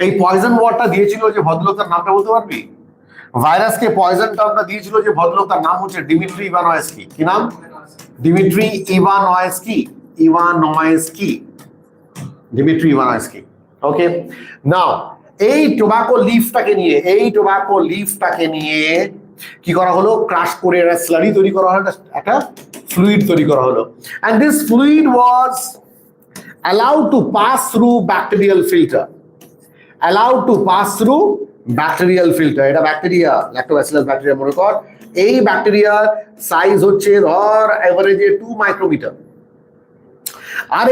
এই পয়জন ওয়ার্ডটা দিয়েছিল যে ভদ্রলোকের নামটা বলতে পারবি ভাইরাসকে পয়জন টার্মটা দিয়েছিল যে ভদ্রলোক তার নাম হচ্ছে ডিমিট্রি ইভানস্কি কি নাম ডিমিট্রি ইভানস্কি ওকে নাও এই টোবাকো লিফটাকে নিয়ে কি করা হলো ক্রাশ করে একটা স্লারি তৈরি করা হলো একটা ফ্লুইড তৈরি করা হলো and this fluid was allowed to pass through bacterial filter এটা ব্যাকটেরিয়া ল্যাক্টোব্যাসিলাস ব্যাকটেরিয়া মনে কর এই ব্যাকটেরিয়ার সাইজ হচ্ছে ধর এভারেজে 2 মাইক্রোমিটার আর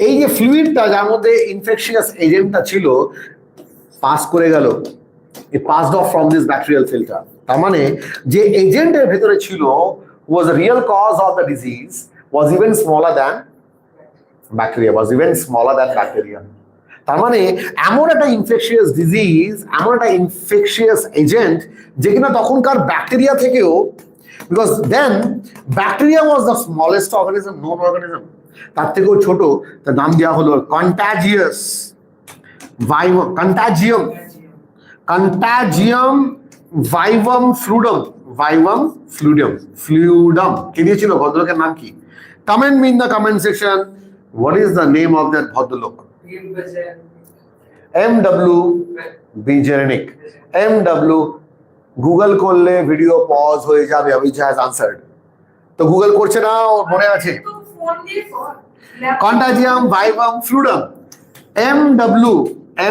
এই যে ফ্লুইডটা যার মধ্যে ইনফেকশিয়াস এজেন্টটা ছিল পাস করে গেল it passed off from this bacterial filter তার মানে যে এজেন্টের ভেতরে ছিল was the real cause of the disease was even smaller than bacteria তার মানে এমন একটা ইনফেকশিয়াস ডিজিজ এমন একটা ইনফেকশিয়াস এজেন্ট যে কিনা তখনকার ব্যাকটেরিয়া থেকেও because then bacteria was the smallest organism known organism তার থেকেও ছোট তার নাম দেওয়া হলো কন্টাজিয়াম ভাইভাম ফ্লুইডাম কে দিয়েছিল ভদ্রলোকের নাম কি comment me in the comment section what is the name of that ভদ্রলোক MW গুগল করলে ভিডিও পজ হয়ে যাবে অভিজ্ঞ হ্যাজ আনসার্ড তো গুগল করছে না ওর মনে আছে কন্টাজিয়াম vivum ফ্লুইডাম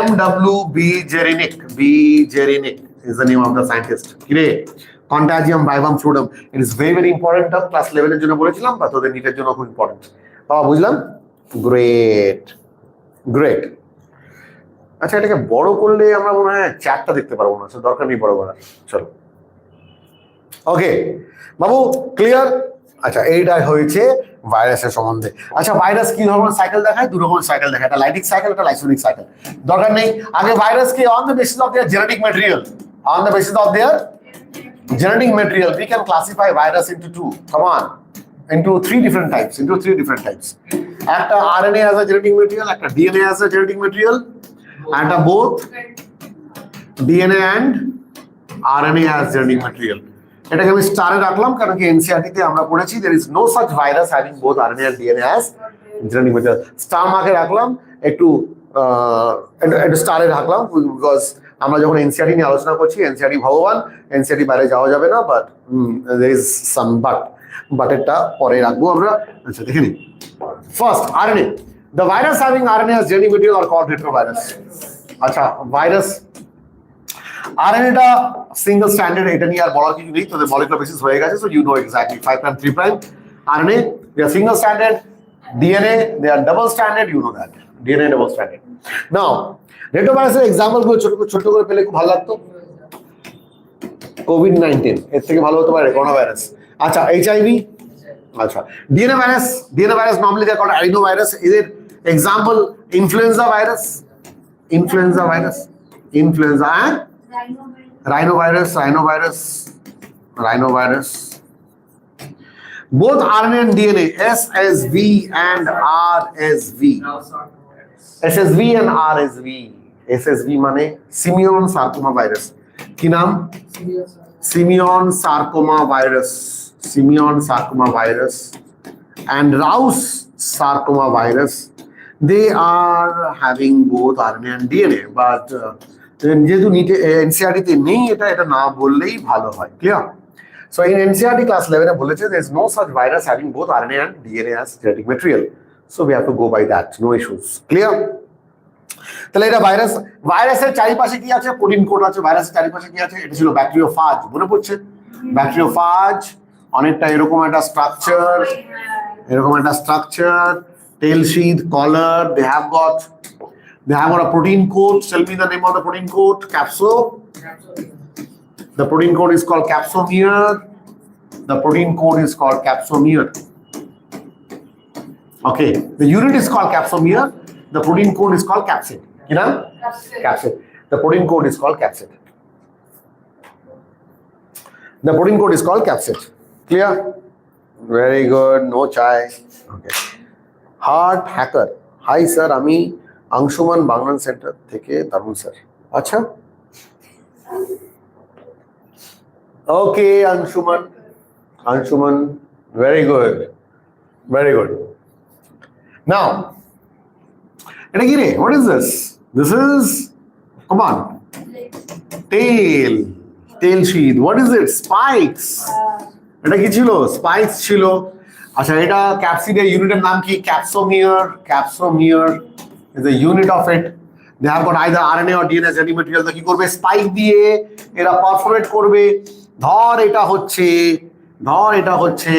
MW Bjerinic is the name of the scientist কিরে contagium vivum fluidum it is very very important class 11 এর জন্য বলেছিলাম বা তোদের নিটের জন্য খুব ইম্পর্টেন্ট বাবা বুঝলাম গ্রেট আচ্ছা এটাকে বড় করলে আমরা মনে হয় চ্যাটটা দেখতে পারবো না দরকার নেই বড় করা চলো ওকে বাবু ক্লিয়ার আচ্ছা এইটা হয়েছে ভাইরাসের সম্বন্ধে আচ্ছা ভাইরাস কি ধরনের সাইকেল দেখায় দু রকমের সাইকেল দেখায় একটা লাইটিক সাইকেল একটা লাইসোনিক সাইকেল দরকার নেই আগে ভাইরাসকে on the basis of their genetic material we can classify virus into three different types একটা RNA as a genetic material একটা DNA as a genetic material and both DNA and RNA as genetic material এটাকে আমি স্টারে রাখলাম কারণ কি NCERT তে আমরা পড়েছি there is no such virus having both RNA and DNA as genetic material star মার্কে রাখলাম একটু স্টারে রাখলাম বিকজ আমরা যখন NCERT নিয়ে আলোচনা করছি NCERT ভগবান NCERT বাইরে যাওয়া যাবে না but there is some but এটা পরে রাখবো আমরা আচ্ছা দেখে নিই first RNA the virus having RNA as genetic material are called retrovirus আচ্ছা ভাইরাস RNA টা সিঙ্গেল স্ট্যান্ডার্ড এটা নিয়ে আর বলার কিছু নেই তোদের মলিকুলার বেসিস হয়ে গেছে so you know exactly 5 prime 3 prime RNA they are single stranded DNA they are double stranded you know that DNA double stranded. Now রেটোভাইরাসের এক্সাম্পল গুলো ছোট ছোট করে পেলে খুব ভালো লাগতো। কোভিড-19 এর থেকে ভালো হতে পারে করোনা ভাইরাস। আচ্ছা এইচআইভি, আচ্ছা DNA virus normally they are called adeno virus. এদের example influenza virus, influenza and rhinovirus. Both RNA and DNA, SSV and RSV. SSV and RSV. SSV মানে সিমিয়ন সার্কোমা ভাইরাস। কি নাম? Simian sarcoma virus and Rouse sarcoma virus. They are having both RNA and DNA, but যেহেতু NCERT তে নেই এটা না বললেই ভালো হয়। Clear? So in NCERT class 11 বলেছে there is no such virus having both RNA and DNA as genetic material. So we have to go by that. No issues. Clear? তাহলে এটা ভাইরাসের চারিপাশে কি আছে? প্রোটিন কোড আছে। ভাইরাসের চারিপাশে কি আছে? এটা ছিল ব্যাকটেরিওফাজ। মনে পড়ছে? ব্যাকটেরিওফাজ অনেকটা এরকম একটা structure, tail sheath, collar. They have got a protein code. Tell me the name of the protein code. The protein code is called capsomere. Okay, the unit is called capsomere. The protein code is called capsid. You know? Capsid. The protein code is called capsid. Clear? Very good. No chai. Okay. Heart hacker. Hi sir, আমি আংশুমান বাংলান সেন্টার থেকে দারুন স্যার। আচ্ছা ওকে আংশুমান very good. Now এটা কি রে? What is this? This is, come on, tail sheath. What is it? Spikes. এটা কি ছিল? স্পাইকস ছিল। আচ্ছা এটা ক্যাপসিডের ইউনিটের নাম কি? ক্যাপসোমিয়ার is the unit of it. They have got either RNA or DNA genetic material. তো কি করবে? স্পাইক দিয়ে এরা পারফোরেট করবে। ধর এটা হচ্ছে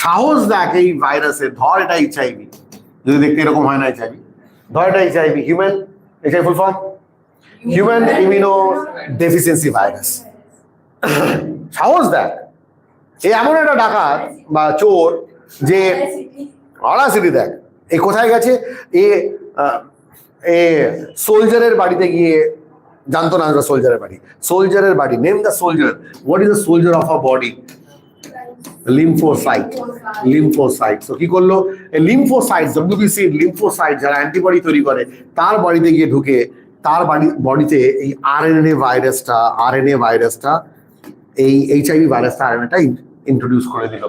সাহস দেখ এই ভাইরাসের, ধর এটা এইচআইভি, যদি দেখতে এরকম হয় না এইচআইভি, ধর এটা HIV, human HIV full form human immuno deficiency virus. সাহস দেখ এ এমন একটা ডাকাত বা চোর যে অরাসিটি দেখ এ কোথায় গেছে, এ সোলজারের বাড়িতে গিয়ে জানতো না সোলজারের বাড়ি name the soldier. What is the soldier of a body? Lymphocyte. তো কি করলো? লিম্ফোসাইট, লিম্ফোসাইট যারা অ্যান্টিবডি তৈরি করে তার বাড়িতে গিয়ে ঢুকে তার বডিতে এই আরএনএ ভাইরাসটা এই এইচআইভি ভাইরাসটা আরএনএটা ইন্ট্রোডিউস করে দিল।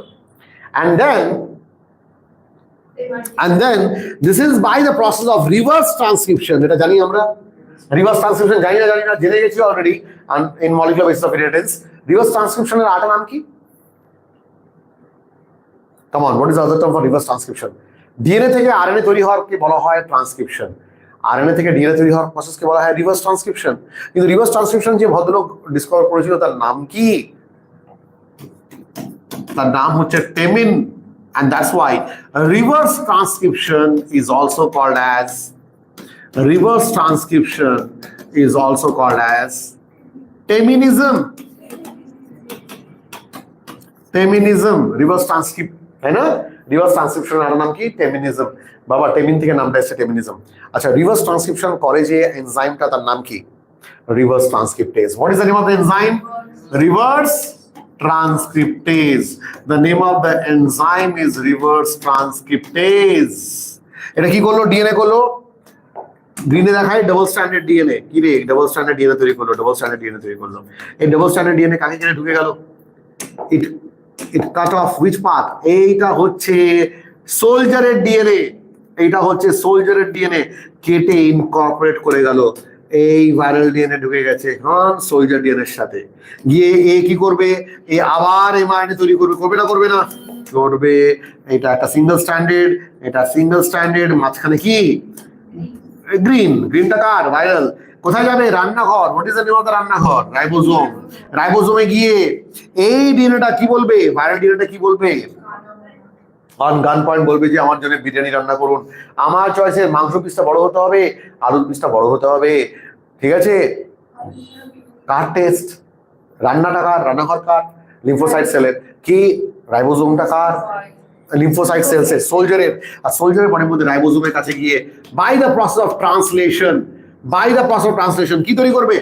And then this is by the process of reverse transcription. এটা জানি আমরা, reverse transcription জানি না জেনে গেছি already in molecular basis of inheritance. Reverse transcription এর আরেকটা নাম কি? Come on, what is the other term for reverse transcription? DNA থেকে আরএনএ তৈরি হওয়ার কি বলা হয়? ট্রান্সক্রিপশন। আরএনএ থেকে ডিএনএ তৈরি হওয়ার প্রসেসকে বলা হয় রিভার্স ট্রান্সক্রিপশন। কিন্তু রিভার্স ট্রান্সক্রিপশন যে ভদ্রলোক ডিসকভার করেছিল তার নাম কি? তার নাম হচ্ছে টেমিন। And that's why reverse transcription is also called as teminism. Reverse transcript, है ना? Reverse transcription এর নাম কি? টেমিনিজম। বাবা টেমিন থেকে নামটা এসেছে টেমিনিজম। আচ্ছা রিভার্স ট্রান্সক্রিপশন করে যে এনজাইমটা তার নাম কি? Reverse transcriptase. What is the name of the enzyme? Reverse transcriptase. The name of the enzyme is reverse transcriptase. এটা কি করলো? ডিএনএ করলো, গ্রিনে দেখায় ডাবল স্ট্র্যান্ডেড ডিএনএ। কি রে? ডাবল স্ট্র্যান্ডেড ডিএনএ তৈরি করলো। এই ডাবল স্ট্র্যান্ডেড ডিএনএ কাকে কিনে ঢুকে গেল? it cut off which path? এইটা হচ্ছে সোলজারের ডিএনএ, কেটে ইনকর্পোরেট করে গেল এই ভাইরাল ডিএনএ ঢুকে গেছে সোলজার ডিএনএ এর সাথে গিয়ে এ কি করবে? এ আবার এমআরএনএ তৈরি করবে না করবে। এটা একটা সিঙ্গেল স্ট্যান্ডার্ড, মাঝখানে কি গ্রিনটা কার? ভাইরাল। কোথায় যাবে? রান্নাঘর। What is the name of the রান্নাঘর? রাইবোজোমে গিয়ে এই ডিএনএটা কি বলবে? ভাইরাল ডিএনএটা কি বলবে? অন গান পয়েন্ট বলবে যে আমার জন্য বিরিয়ানি রান্না করুন, আমার চয়েসের মাংস পিসটা বড় হতে হবে, আলুর পিসটা বড় হতে হবে, ঠিক আছে? কার টেস্ট? রান্নাটা কার? রান্নাঘর কার? লিম্ফোসাইট সেলের। কি রাইবোজোমটা কার? লিম্ফোসাইট সেলসের, সোলজারের। আর সোলজারের বডির মধ্যে রাইবোজোমের কাছে গিয়ে by the process of translation কি তৈরি করবে?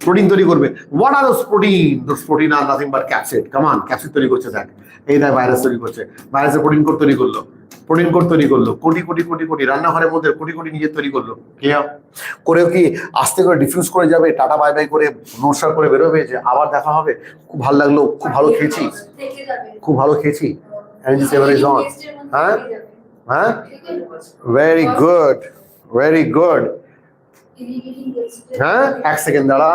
প্রোটিন তৈরি করবে। What are those protein? Those protein are nothing but capsid. Come on, capsid তৈরি করছে, দেখ এই দেখ ভাইরাস তৈরি করছে, ভাইরাসের প্রোটিন কোড তৈরি করলো, কোটি কোটি কোটি কোটি রান্নাঘরের মধ্যে কোটি কোটি নিজে তৈরি করলো। ক্লিয়ার? করেও কি আস্তে করে ডিফিউজ করে যাবে, টাটা বাই বাই করে নমস্কার করে বেরোবে যে আবার দেখা হবে, খুব ভালো লাগলো, খুব ভালো খেয়েছি, খুব ভালো খেয়েছি, হ্যাঁ হ্যাঁ, ভেরি গুড, ভেরি গুড। হ্যাঁ, এক সেকেন্ড দাঁড়া,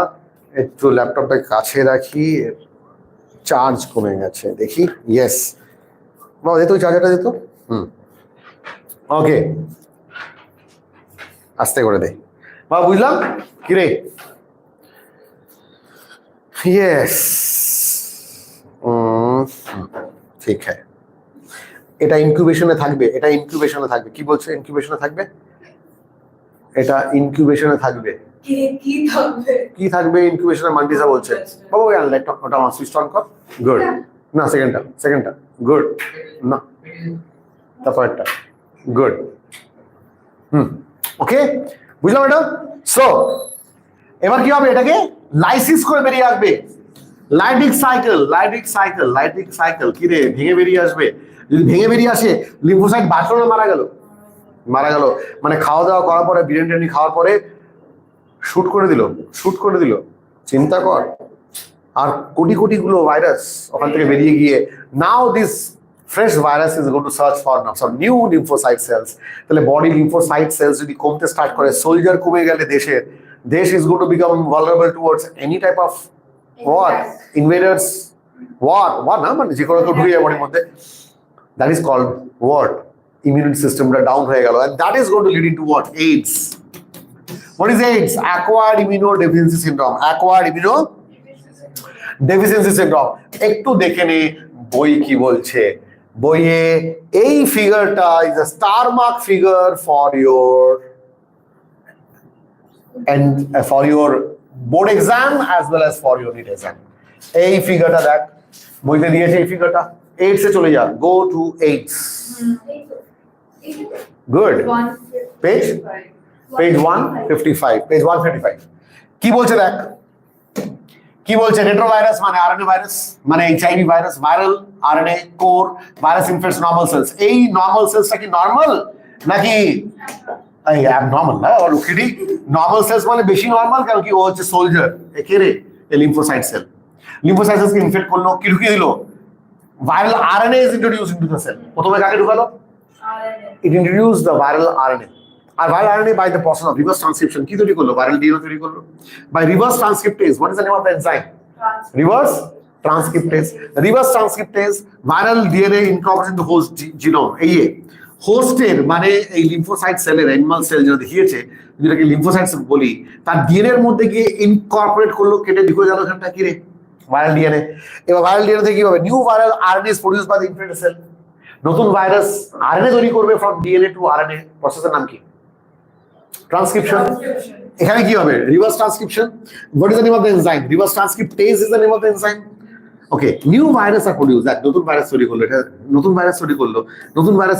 একটু ল্যাপটপটা কাছে রাখি, চার্জ কমে গেছে দেখি। ইয়েস, বাবা দে তো চার্জারটা দে তো। ওকে, আস্তে করে দে বাবা, বুঝলাম কি রে? ইয়েস, ঠিক হ্যাঁ, এটা ইনকিউবেশনে থাকবে, এটা ইনকিউবেশনে থাকবে। কি বলছে? ইনকিউবেশনে থাকবে, এটা ইনকিউবেশনে থাকবে। কি থাকবে ইনকিউবেশনে? মান্টিসা বলছে বাবা ওই আনলাইটটা ওটা সুইচ অন কর। গুড, না সেকেন্ডটা গুড, না তারপরটা গুড। ওকে, বুঝলাম এটা। সো এবার কি হবে? এটাকে লাইসিস করে বেরিয়ে আসবে, লাইটিক সাইকেল। কি রে, ভেঙে বেরিয়ে আসবে। যদি ভেঙে বেরিয়ে আসে, লিম্ফোসাইট বাঁচলো না মারা গেল, মানে খাওয়া দাওয়া করার পরে, বিরিয়ানি খাওয়ার পরে শুট করে দিল, চিন্তা কর। আর কোটি কোটি গুলো ভাইরাস ওখান থেকে বেরিয়ে গিয়ে, now this fresh virus is going to search for some new lymphocyte cells. তাহলে বডি লিম্ফোসাইট সেলস যদি কমতে স্টার্ট করে, সোলজার কমে গেলে দেশ is going to become vulnerable towards any type of war, invaders, war না মানে যে কোনো কেউ ঢুকে যায় বডির মধ্যে। That is called war. Immunity সিস্টেমটা ডাউন হয়ে গেল, and that is going to lead into what? AIDS. What is AIDS? Acquired immunodeficiency syndrome. একটু দেখে নে বই কি বলছে। বইয়ে এই ফিগারটা is a star mark figure for your board exam as well as for your NEET exam. এই ফিগারটা দেখ, বইতে দিয়েছে এই ফিগারটা। AIDS এ চলে যা, go to AIDS. Good. Page 155. কি বলছে দেখ, কি বলছে? রেট্রোভাইরাস মানে আরএনএ ভাইরাস, মানে HIV virus, viral RNA core virus infects normal cells. এই নর্মাল সেলসটা কি নর্মাল নাকি অ্যাবনর্মাল? না, লুকিডি নর্মাল সেলস মানে বেশি নর্মাল, কারণ কি ও হচ্ছে সোলজার। একে রে লিম্ফোসাইট সেল, লিম্ফোসাইট সেলসকে ইনফেক্ট করলো, কি ঢুকিয়ে দিল? Viral RNA is introduced into the cell. প্রথমে কাকে ঢুকালো? It introduced the viral RNA. R viral RNA by the process of reverse transcription কি তৈরি করলো? viral DNA তৈরি করলো by reverse transcriptase. What is the name of the enzyme? Reverse transcriptase. Reverse transcriptase viral DNA incorporates into host genome. এই হোস্টের মানে এই লিম্ফোসাইট সেলের, অ্যানিমাল সেল যেটা দেখিয়েছে, যেটাকে লিম্ফোসাইট বলি, তার ডিএনএ এর মধ্যে গিয়ে ইনকর্পোরেট করলো, কেটে ঢুকে গেল এখানটা। কি রে? Viral DNA. এবার ভাইরাল ডিএনএ থেকে কি হবে? New viral RNA is produced by the infected cell. নতুন ভাইরাস আরএনএ তৈরি করবে ফ্রম ডিএনএ টু আরএনএ। প্রসেসের নাম কি? ট্রান্সক্রিপশন। এখানে কি হবে? Reverse transcription. What is the name of the enzyme? Reverse transcriptase is the name of the enzyme. Okay, new virus are produce. দেখ, নতুন ভাইরাস তৈরি করলো, এটা নতুন ভাইরাস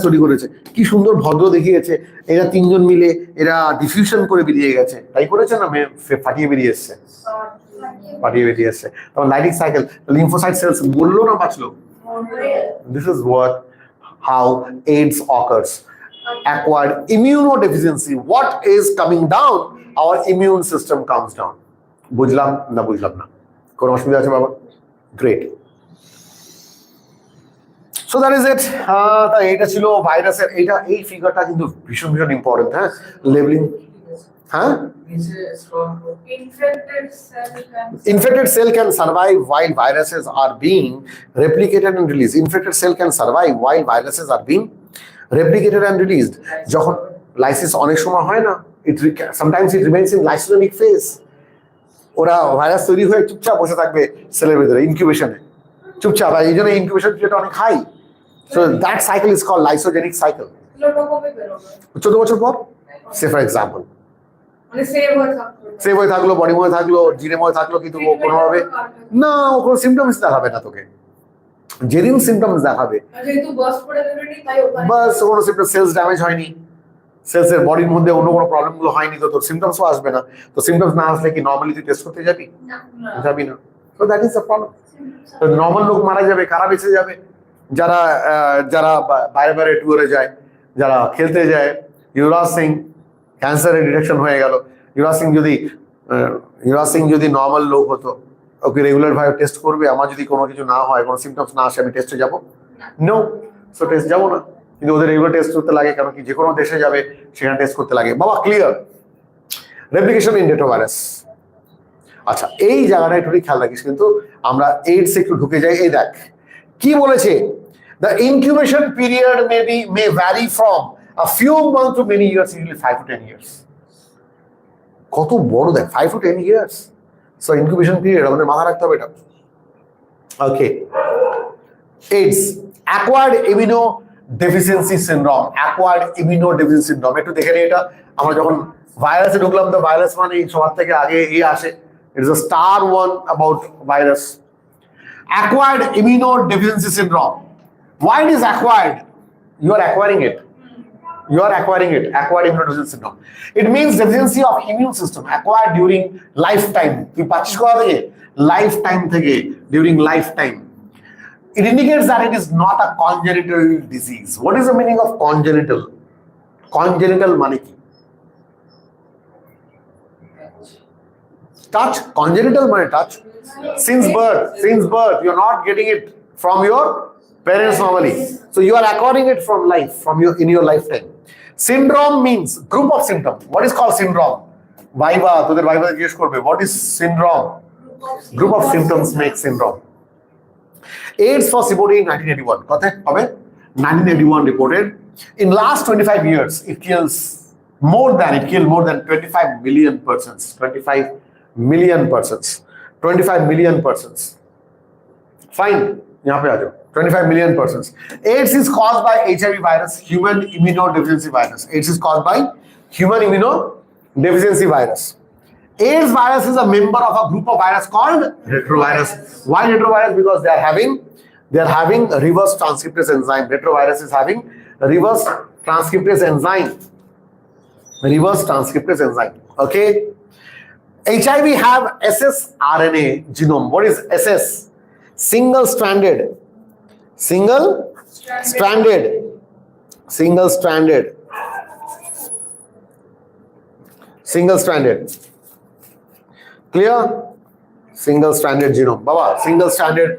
তৈরি করেছে। কি সুন্দর ভদ্র দেখিয়েছে। এরা তিনজন মিলে এরা ডিফিউশন করে বেরিয়ে গেছে, তাই করেছে না ফাটিয়ে বেরিয়ে এসছে? তখন লাইটিক সাইকেল, লিম্ফোসাইট সেলস বললো না বাঁচলো? This is how AIDS occurs. Acquired immunodeficiency. What is coming down? Our immune system comes down. বুঝলাম না? কোনো অসুবিধা আছে বাবা? Great. So that is it. এটা ছিল ভাইরাসের। এই ফিগারটা কিন্তু ভীষণ ইম্পর্টেন্ট। হ্যাঁ, লেবেলিং। হ্যাঁ, infected cell can survive while viruses are being replicated and released. Infected cell can survive while viruses are being replicated and released. যখন লাইসিস অনেক সময় হয় না, sometimes it remains in lysogenic phase. ওরা ভাইরাস তৈরি হয়ে চুপচাপ বসে থাকবে সেলের ভিতরে ইনকিউবেশনে, চুপচাপ। আর এই জন্য ইনকিউবেশন পিরিয়ডটা অনেক high. So that cycle is called lysogenic cycle. 14 বছর পর, say for example, সেভ হয়ে থাকলো, বডি মধ্যে থাকলো, জিনে মধ্যে থাকলো, কিন্তু ও কোনোভাবে না, ও কোনো সিমটমস দেখাবে না তোকে। যেদিন সিমটমস দেখাবে, বাস কোনো সিমটম, সেলস ড্যামেজ হয়নি, সেলসের বডির মধ্যে অন্য কোনো প্রবলেম গুলো হয়নি, তো তোর সিমটমসও আসবে না। তো সিমটমস না আসলে কি নর্মালি তুই টেস্ট করতে যাবি? যাবি না। তো দ্যাট ইজ দ্য প্রবলেম। তো নর্মাল লোক মারা যাবে, কারা বেঁচে যাবে? যারা যারা বাইরে বাইরে ট্যুরে যায়, যারা খেলতে যায়। যুবরাজ সিং ক্যান্সারের ডিটেকশন হয়ে গেল। যুবরাজ সিং যদি নর্মাল লোক হতো, ওকে রেগুলার ভাবে টেস্ট করবে, আমার যদি কোনো কিছু না হয়, কোনো সিমটমস না আসে, আমি টেস্টে যাবো? নো, সো টেস্ট যাবো না। কিন্তু ওদের রেগুলার টেস্ট করতে লাগে, কারণ কি যে কোনো দেশে যাবে সেখানে টেস্ট করতে লাগে। বাবা ক্লিয়ার? Replication in retrovirus. আচ্ছা, এই জায়গাটা একটু খেয়াল রাখিস, কিন্তু আমরা এইডস একটু ঢুকে যাই। এই দেখ কি বলেছে, the incubation period may vary from a few months to many years, usually 5 to 10 years. কত বড় দেখ, 5 to 10 years. So incubation period আমাদের মাথা রাখতে হবে এটা। Okay, AIDS, acquired immunodeficiency syndrome. Acquired immunodeficiency syndrome একটু দেখে নিই এটা। আমরা যখন ভাইরাসে ঢুকলাম, তো ভাইরাস মানে সবার থেকে আগে আসে, it is a star one about virus. Acquired immunodeficiency syndrome. Why it is acquired? You are acquiring it. You are acquiring it. Acquired immunodeficiency syndrome. It means deficiency of immune system acquired during lifetime. You পাচ্ছিস কোথা থেকে? Lifetime থেকে, during lifetime. It indicates that it is not a congenital disease. What is the meaning of congenital? Congenital মানে কি? Touch. Congenital মানে touch. Since birth, you are not getting it from your parents normally. So you are acquiring it from life, in your lifetime. Syndrome means group of symptoms. What is called syndrome? Viva, তোদের viva জিজ্ঞেস করবে, what is syndrome? Group of symptoms make syndrome. AIDS was reported in 1981. কত হবে? 1981 reported. In last 25 years, it killed more than 25 million persons. 25 million persons. 25 million persons. Fine. यहाँ पे आ जाओ। 25 million persons. AIDS is caused by HIV virus, human immunodeficiency virus. AIDS is caused by human immunodeficiency virus. AIDS virus is a member of a group of virus called retrovirus. Why retrovirus? Because they are having a reverse transcriptase enzyme. Retrovirus is having a reverse transcriptase enzyme. Reverse transcriptase enzyme. Okay. HIV have ssRNA genome. What is SS? Single stranded. Clear? Single stranded genome. Baba, single stranded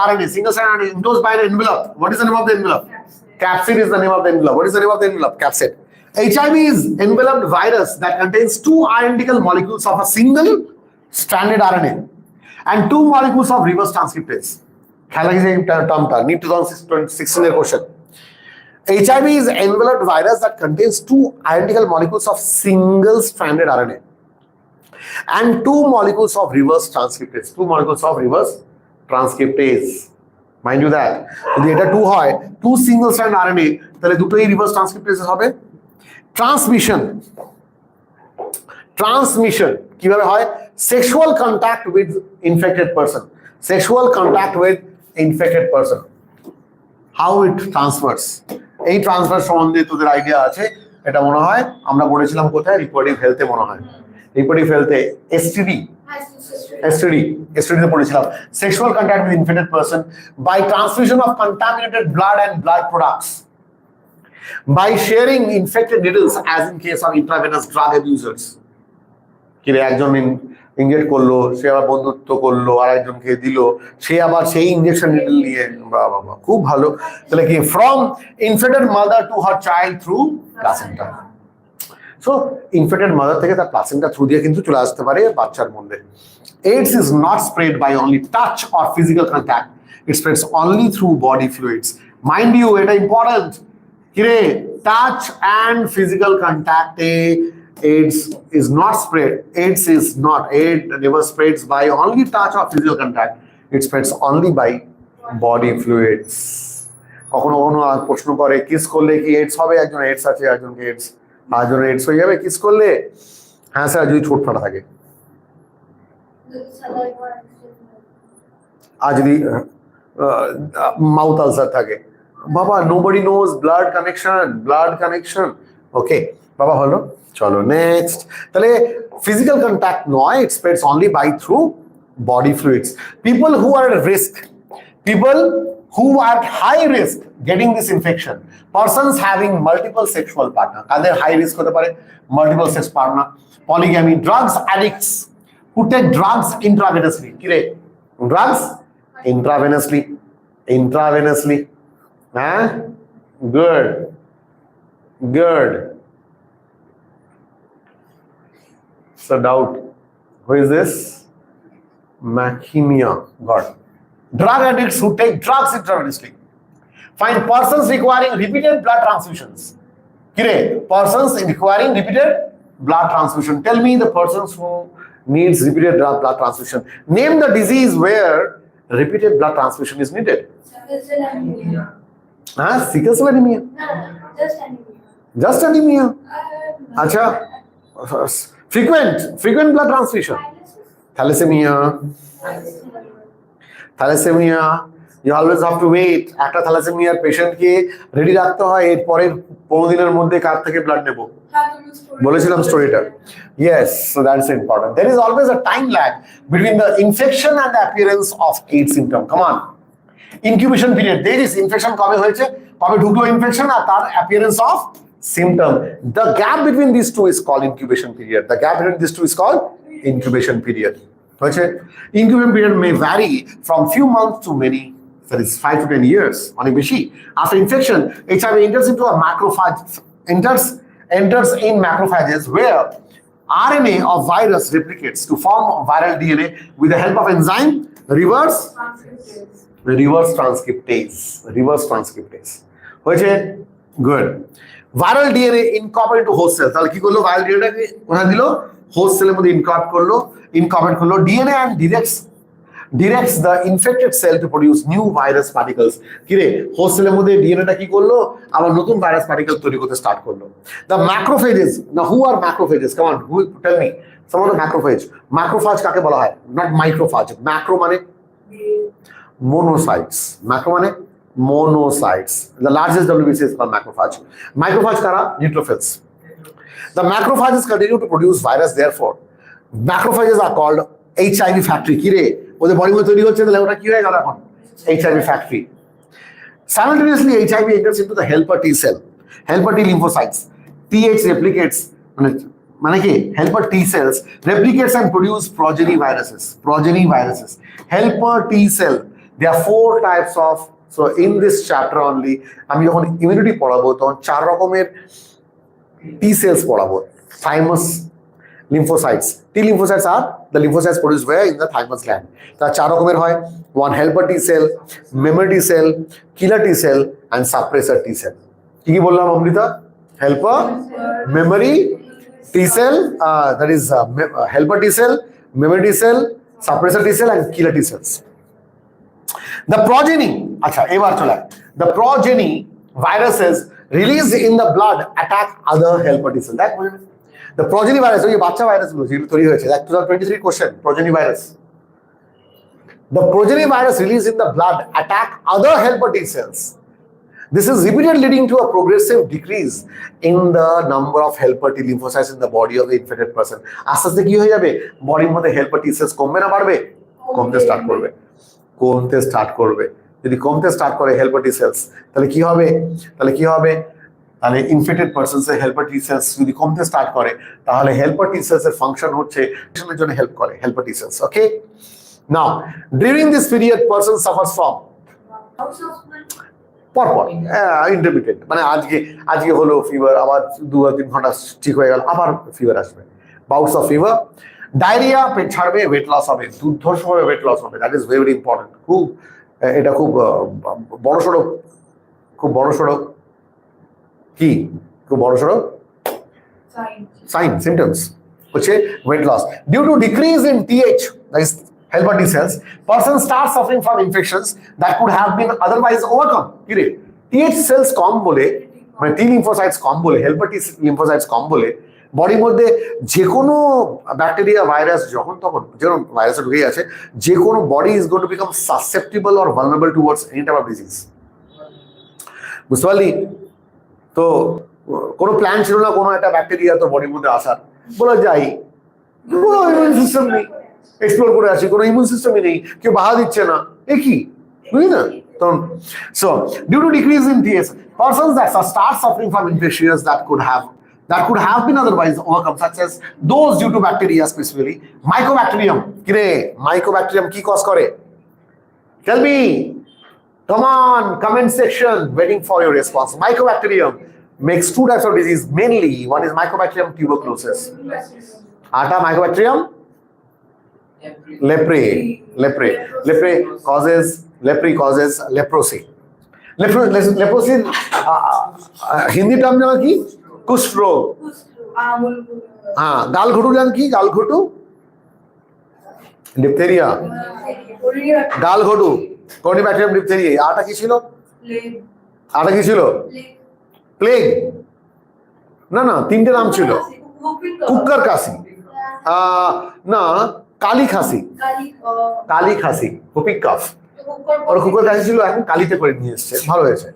RNA. Single stranded RNA enclosed by an envelope. What is the name of the envelope? Capsid is the name of the envelope. What is the name of the envelope? Capsid. HIV is enveloped virus that contains two identical molecules of a single stranded RNA and two molecules of reverse transcriptase. Term NEET 2016 question. HIV is enveloped virus that contains two identical molecules of single stranded RNA and two molecules of reverse transcriptase. Two molecules of reverse transcriptase. Mind you that. যদি এটা 2 হয়, 2 single strand RNA, তাহলে দুটোই reverse transcriptase হবে। Transmission কিভাবে হয়? Sexual contact with infected person. How it transfers? এই ট্রান্সফার সম্বন্ধে তোদের আইডিয়া আছে? এটা মনে হয় আমরা পড়েছিলাম কোথায়? রিপ্রোডাক্টিভ হেলথে মনে হয়। রিপ্রোডাক্টিভ হেলথে STD তে পড়েছিলাম। Sexual contact with infected person by transmission of contaminated blood and blood products. By sharing infected needles, as in case of intravenous drug abusers. কিরে একজন ইনজেক্ট করলো, সে আবার বন্ধুত্ব করলো, আর একজনকে দিল, সে আবার সেই ইনজেকশন নিডল নিয়ে, বাবা খুব ভালো। তাহলে কি from infected mother to her child through placenta. So infected mother থেকে তার প্লাসেন্টা থ্রু দিয়ে কিন্তু চলে আসতে পারে বাচ্চার মধ্যে। AIDS is not spread by only touch or physical contact. It spreads only through body fluids. Mind you, এটা ইম্পর্টেন্ট। কিরে টাচ অ্যান্ড ফিজিক্যাল কন্ট্যাক্টে AIDS is not spread. AIDS never spreads by only touch or physical contact. It spreads only by body fluids. কখনো কখনো প্রশ্ন করে কিস করলে কি এইডস হবে, একজন এইডস আছে একজনকে এইডস, আরেকজনের এইডস হয়ে যাবে কিস করলে, হ্যাঁ স্যার যদি ঠোঁট ফাটা থাকে, আর যদি মাউথ আলসার থাকে, বাবা nobody knows blood connection. Okay বাবা হলো, চলো নেক্সট। তাহলে ফিজিক্যাল কন্ট্যাক্ট নয়, it spreads only by through body fluids. People who are at risk, people who are at high risk getting this infection, persons having multiple sexual partner, Quader high risk হতে পারে, multiple sex partner, polygamy, drugs addicts who take drugs intravenously, কি রে drugs intravenously, হ্যাঁ good so doubt, who is this? Machemia, God. Drug addicts who take drugs intravenously. Find persons requiring repeated blood transfusions. Kire, persons requiring repeated blood transfusion. Tell me the persons who needs repeated blood transfusion. Name the disease where repeated blood transfusion is needed. Sickle cell anemia. Sickle cell anemia. No, just anemia. Just anemia. Acha. Frequent blood transfusion. Thalassemia, you always have to wait. একটা থ্যালাসেমিয়ার পেশেন্টকে রেডি রাখতে হয়, এর পরের 15 দিনের মধ্যে কার থেকে ব্লাড নেব, বলেছিলাম স্টোরিটা। Yes, so that's important. There is always a time lag between the infection and the appearance of AIDS symptom. Come on, incubation period. There is infection কবে হয়েছে, কবে ঢুকলো ইনফেকশন, আর তার appearance of symptom. The gap between these two is called incubation period. Incubation period. Incubation period may vary from few months to many, that is 5 to 10 years. অনেক বেশি। After infection, HIV enters into a macrophage, enters in macrophages where RNA of virus replicates to form viral DNA with the help of enzyme reverse transcriptase. হয়েছে good. Viral DNA incorporate into host cells. তাহলে কি করলো, viral DNA কে কোথায় দিল, হোস্ট সেলের মধ্যে ইনকর্পোরেট করলো DNA and directs the infected cell to produce new virus particles. কি রে, হোস্ট সেলের মধ্যে ডিএনএটা কি করলো, আবার নতুন ভাইরাস পার্টিকেল তৈরি করতে স্টার্ট করলো। The macrophages, now who are macrophages? Come on, who tell me some of the macrophage কাকে বলা হয়, not microphage. macro মানে monocytes, the largest WBC is called macrophage কারা, neutrophils. The macrophages continue to produce virus, therefore macrophages are called HIV factory. কি রে, ওদের বডি মধ্যে তৈরি হচ্ছে, তাহলে ওটা কি হয়ে গেল এখন, HIV factory. Simultaneously HIV enters into the helper T cell, helper T lymphocytes. TH replicates, মানে কি, helper T cells replicates and produce progeny viruses. Helper T cell, there are 4 types of, so in this chapter only আমি যখন ইমিউনিটি পড়াবো তখন 4 রকমের T cells পড়াবো। thymus lymphocytes, T lymphocytes are the lymphocytes produced where in the thymus gland. তা 4 রকমের হয়, one helper T cell, memory T cell, killer T cell and suppressor T cell. কি বললাম Amrita, helper, memory T cell, that is helper T cell, memory T cell, suppressor T cell and killer T cells. The progeny, আচ্ছা এবার চলে, the progeny viruses released in the blood attack other helper T cells. That the progeny virus, ওই বাচ্চা ভাইরাস গুলো যেগুলো তৈরি হয়েছে, that 2023 question, progeny virus. The progeny virus released in the blood attack other helper T cells. This is repeated, leading to a progressive decrease in the number of helper T lymphocytes in the body of the infected person. আস্তে আস্তে কি হয়ে যাবে, বডির মধ্যে helper T cells কমবে না বাড়বে, কমতে স্টার্ট করবে। যদি কমতে স্টার্ট করে হেল্পার টি সেলস, তাহলে কি হবে, তাহলে ইনফেক্টেড পারসনস এর হেল্পার টি সেলস যদি কমতে স্টার্ট করে, তাহলে হেল্পার টি সেলস এর ফাংশন হচ্ছে এর জন্য হেল্প করে helper T cells. Okay, now during this period person suffers from পরপর ইন্টারমিটেন্ট, মানে আজকে হলো ফিভার, আবার 2-3 ঘন্টা ঠিক হয়ে গেল, আবার ফিভার আসবে, বাউটস অফ ফিভার, ডায়রিয়া, পেট ছাড়বে, ওয়েট লস হবে, দুর্ধর্ষভাবে ওয়েট লস হবে। দ্যাট ইজ ভেরি ইম্পর্টেন্ট, এটা খুব বড়সড় কি, খুব বড়সড় সাইন সিমটমস হচ্ছে weight loss due to decrease in TH, that is helper T cells. Person starts suffering from infections that could have been otherwise overcome. কি রে, টিএইচ সেলস কম বলে, মানে টি লিম্ফোসাইটস কম বলে, হেল্পার টি লিম্ফোসাইটস কম বলে বডির মধ্যে যে কোনো ব্যাকটেরিয়া ভাইরাস যখন তখন, যেমন ভাইরাস ঢুকেই আছে, যে কোনো body is going to become susceptible or vulnerable towards any type of disease. বুঝতে পারলি? তো কোনো প্ল্যান ছিল না কোনো একটা ব্যাকটেরিয়া তো বডির মধ্যে আসার, বলা যাই ইমিউন সিস্টেম নেই, এক্সপ্লোর করে আসি, কোনো ইমিউন সিস্টেমই নেই, কেউ বাধা দিচ্ছে না, এ কি, বুঝলি না? So due to decrease in TS, persons that start suffering from infections that could have been otherwise overcome, such as those due to bacteria, specifically mycobacterium. Kire mycobacterium ki cause kore? Tell me, come on, comment section, waiting for your response. Mycobacterium makes two types of disease mainly. One is mycobacterium tuberculosis. Ata mycobacterium leprae causes leprosy. Leprosy Hindi term জানা কি? कुष्ठ रोग। हाँ, गालघोटू জান কি? गालघोटू ডিপথেরিয়া, গালঘোটু, কর্নিব্যাকটেরিয়াম ডিপথেরিয়া। আটা কি ছিল? আটা কি ছিল? প্লেগ। না না, তিনটে নাম ছিল। কুক্কার কাশি, না কালি খাসি, কালি খাসি, হুপিং কাফ। ওর কুকুর কাশি ছিল, এখন কালিতে করে নিয়ে এসছে, ভালো হয়েছে।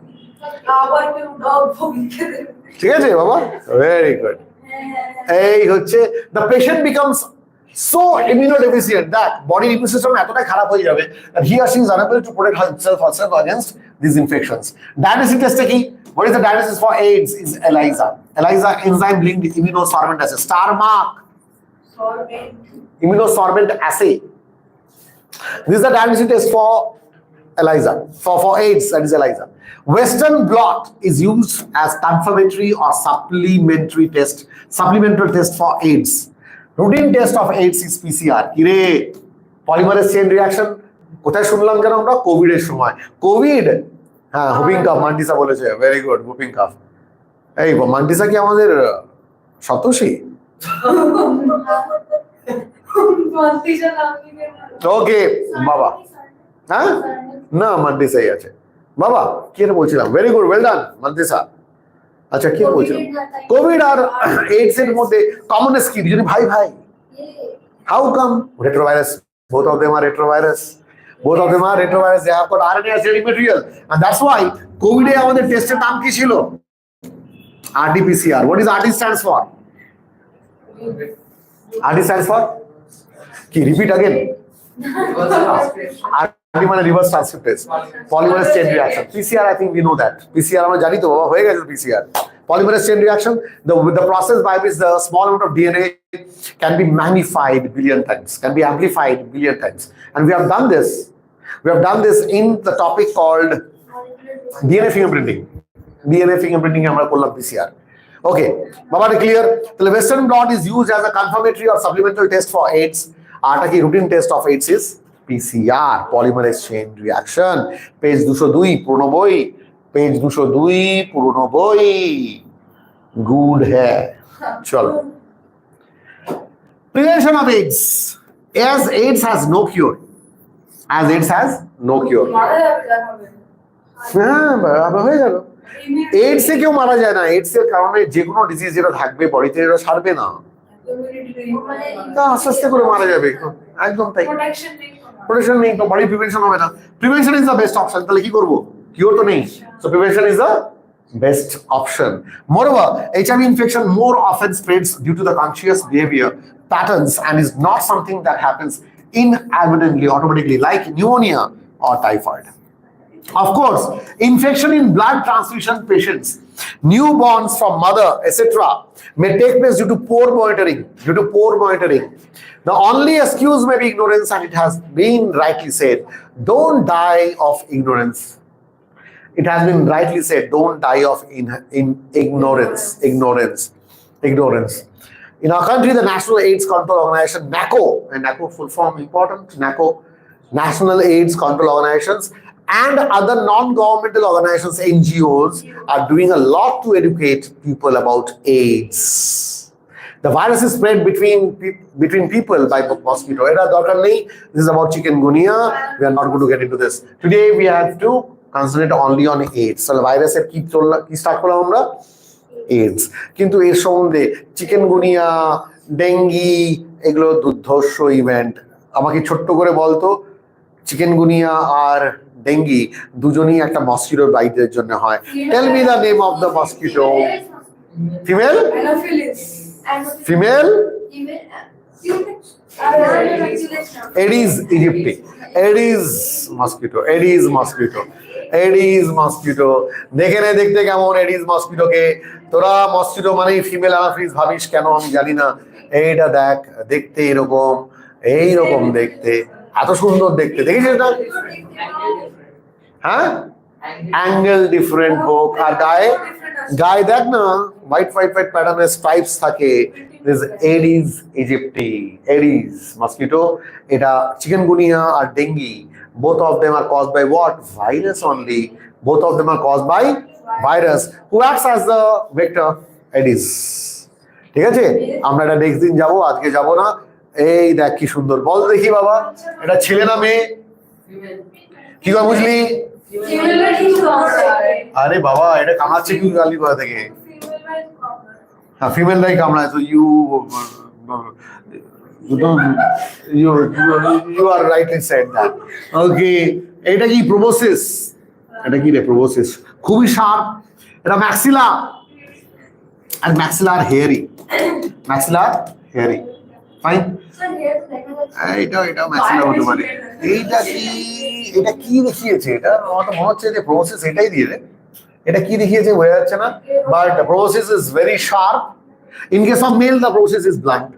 ঠিক আছে বাবা, ভেরি গুড। এই হচ্ছে the patient becomes so immunodeficient that body immune system এতটাই খারাপ হয়ে যাবে that he or she is unable to protect herself against these infections. Diagnostic test কি? What is the diagnosis for AIDS? Is ELISA. ELISA, enzyme linked immunosorbent assay. Star mark. Immunosorbent assay. This is the diagnostic test for ELISA, for AIDS, that is ELISA. Western blot is used as confirmatory or supplementary test for AIDS. Routine test of AIDS is PCR. Kire polymerase chain reaction কোথায় শুনলাম যেন আমরা? কোভিড এর সময়। কোভিড, হ্যাঁ, হুপিং কাফ, মান্টিসা বলেছে, ভেরি গুড, হুপিং কাফ। এই মান্টিসা কি আমাদের সতোষী? ওকে বাবা, হ্যাঁ, না মান্টিসাই আছে বাবা। কি বলছিলাম? Very good, well done Mantisa. আচ্ছা, কি বলছিলাম? কোভিড আর এইডস এর মধ্যে কমনেস কি? দুজনে ভাই ভাই। How come? retrovirus, both of them are retrovirus, they have got RNA as genetic material, and that's why COVID এ আমাদের টেস্টের নাম কি ছিল? RT-PCR. What is RT stands for? RT stands for কি? Repeat again. RT মানে reverse transcriptase, polymerase chain reaction. PCR, I think we know that. PCR আমরা জানি তো বাবা, হয়ে গেছে PCR. Polymerase chain reaction, the process by which the small amount of DNA can be magnified billion times, can be amplified billion times, and we have done this in the topic called DNA fingerprinting. DNA fingerprinting আমরা করলাম PCR. Okay, বাবা, clear? The Western blot is used as a confirmatory or supplemental test for AIDS. আটা কি? routine test of AIDS is PCR, polymerase chain reaction. Page 202 পুরনো বই, পেজ 202 পুরনো বই। গুড হ্যাঁ, চলো। Prevention of AIDS. As AIDS has no cure. হ্যাঁ, হয়ে গেল। এইডস এ কেউ মারা যায় না। এইডস এর কারণে যে কোনো ডিজিজ যেটা থাকবে বডিতে, এটা সারবে না, তা আস্তে আস্তে করে মারা যাবে। একদম তাই, প্রোটেকশন নেই তো বডি প্রিভেনশন হবে না। Prevention is the best option. তাহলে কি করবো? কিওর তো নেই, so prevention is the best option. Moreover, HIV infection more often spreads due to the conscious behavior patterns and is not something that happens inadvertently, automatically, like pneumonia or typhoid. Of course, infection in blood transfusion patients, newborns from mother, etc., may take place due to poor monitoring. The only excuse may be ignorance, and it has been rightly said, don't die of ignorance. It has been rightly said, don't die of ignorance. In our country, the National AIDS Control Organization, NACO, and NACO full form important, NACO, National AIDS Control Organizations, and other non-governmental organizations, NGOs, are doing a lot to educate people about AIDS. The virus is spread between people by mosquito. This is about chikungunya. We are not going to get into this. Today we have to concentrate only on AIDS. তাহলে ভাইরাসের কি স্টার্ট করলাম আমরা? AIDS. কিন্তু এর সম্বন্ধে চিকেনগুনিয়া, ডেঙ্গি এগুলো দুর্ধর্ষ ইভেন্ট। আমাকে ছোট্ট করে বলতো, চিকেনগুনিয়া আর ডেঙ্গি দুজনেই একটা মসকিটোর বাইটের জন্য হয়। Tell me the name of the mosquito. Female? Female? Aedes aegypti. Aedes mosquito. Aedes mosquito. Aedes mosquito. দেখে নে দেখতে কেমন এডিস মসকিটোকে। তোরা মসকিটো মানেই ফিমেল অ্যানাফিস ভাবিস কেন আমি জানি না। এইটা দেখ, দেখতে এরকম, এইরকম দেখতে, এত সুন্দর দেখতে। দেখেছিস এটা? হ্যাঁ, অ্যাঙ্গেল ডিফারেন্ট হোক, আর গায়ে গায়ে দেখ না হোয়াইট হোয়াইট হোয়াইট প্যাটার্নের স্ট্রাইপস থাকে। This Aedes aegypti, Aedes mosquito. এটা চিকেনগুনিয়া আর dengue, both of them are caused by what? Virus only. Both of them are caused by virus who acts as the vector, Aedes. ঠিক আছে, আমরা এটা নেক্সট দিন যাবো, আজকে যাব না। এই দেখ কি সুন্দর, বল দেখি বাবা এটা ছেলে না মেয়ে? কি করে বুঝলি? আরে বাবা এটা কামড়াচ্ছে কি গালি কোথা থেকে? হ্যাঁ, ফিমেলরাই কামড়ায়। তো you are rightly said that. Okay, এটা কি প্রোবোসিস? এটা কি রে প্রোবোসিস? খুবই শার্প। এটা ম্যাক্সিলা, আর ম্যাক্সিলার হেয়ারি, ম্যাক্সিলার হেয়ারি। ফাইন, এটা ম্যাক্সিলা হতে পারে। এইটা কি দেখিয়েছে? এটা আমার তো মনে হচ্ছে যে প্রোবোসিস এটাই দিয়ে রে। এটা কি দেখিয়েছে বোঝা যাচ্ছে না, but proboscis is very sharp. In case of male, the proboscis is blunt,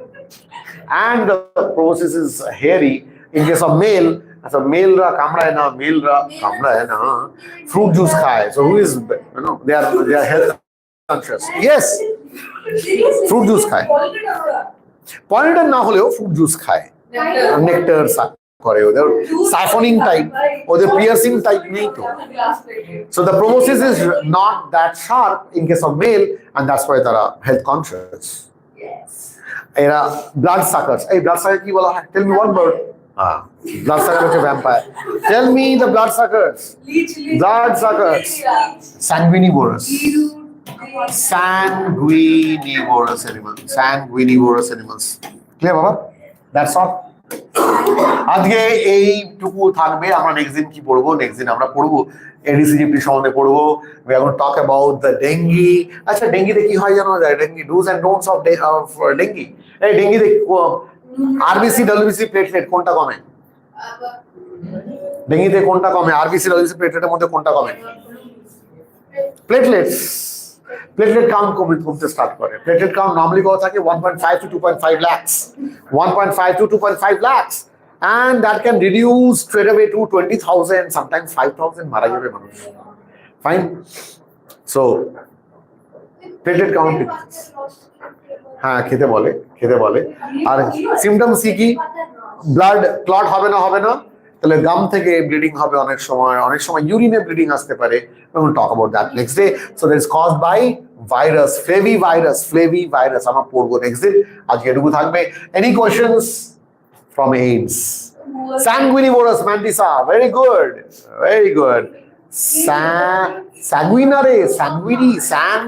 and the proboscis is hairy. In case of male, so male ra kamraye na, male ra kamraye na. Fruit juice khaye. So who is, they are health conscious. Yes, fruit juice khaye. Pollinator na holeo fruit juice khaye. Nectar করে, ওদের সাইফনিং টাইপ, ওদের পিয়ার্সিং টাইপ নেই তো। So the proboscis is not that sharp in case of male, and that's why তারা health conscious. Yes. এরা blood suckers. এই blood sucker কি বলা হয়? Tell me one word. Blood sucker হচ্ছে vampire. Tell me the blood suckers. Blood suckers. Sanguinivorous. Sanguinivorous animals. Sanguinivorous animals. Clear বাবা? That's all. আজকে এইটুকু থাকবে। আমরা নেক্সট দিন কি পড়বো? নেক্সট দিন আমরা পড়বো এডিস ইজিপ্টি সম্বন্ধে পড়বো। We are going to talk about the dengue. আচ্ছা, ডেঙ্গিতে কি হয় জানো? Dengue do's and don'ts of dengue. এই ডেঙ্গিতে আরবিসি ডব্লিউবিসি প্লেটলেট কোনটা কমে? ডেঙ্গিতে কোনটা কমে? আরবিসি ডব্লিউবিসি প্লেটলেটের মধ্যে কোনটা কমে? প্লেটলেটস। প্লেটলেট কাউন্ট কমতে স্টার্ট করে। প্লেটলেট কাউন্ট নরমালি কত থাকে? 1.5 to 2.5 lakhs, 1.5 to 2.5 lakhs, and that can reduce straight away to 20,000, sometimes 5,000 মারা যাবে মানুষ। ফাইন, সো প্লেটলেট কাউন্ট, হ্যাঁ খেতে বলে। আর সিমটমস কি? ব্লাড ক্লট হবে না, তাহলে গাম থেকে ব্লিডিং হবে, অনেক সময় ইউরিনে ব্লিডিং আসতে পারে। We will talk about that next day. So that is caused by virus, flavivirus. আমরা পড়বো next day. আজকে এটুকু থাকবে। Any questions from AIDS? Sanguinivorous mantis, very good.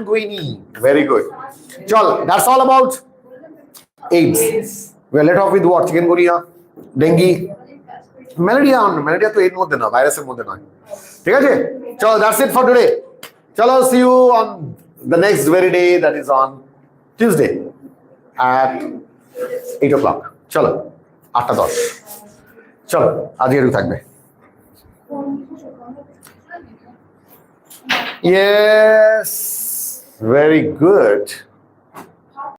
Sanguini, very good. Chal, that's all about AIDS. We'll let off with what? Chikungunya, dengue, malaria তো এর মধ্যে না, ভাইরাসের মধ্যে নয়। ঠিক আছে, চলো, that's it for today. চলো, see you on the next very day, that is on Tuesday at 8 o'clock. চলো, 8:10। চলো, আজকে এটুকু থাকবে। Yes, very good.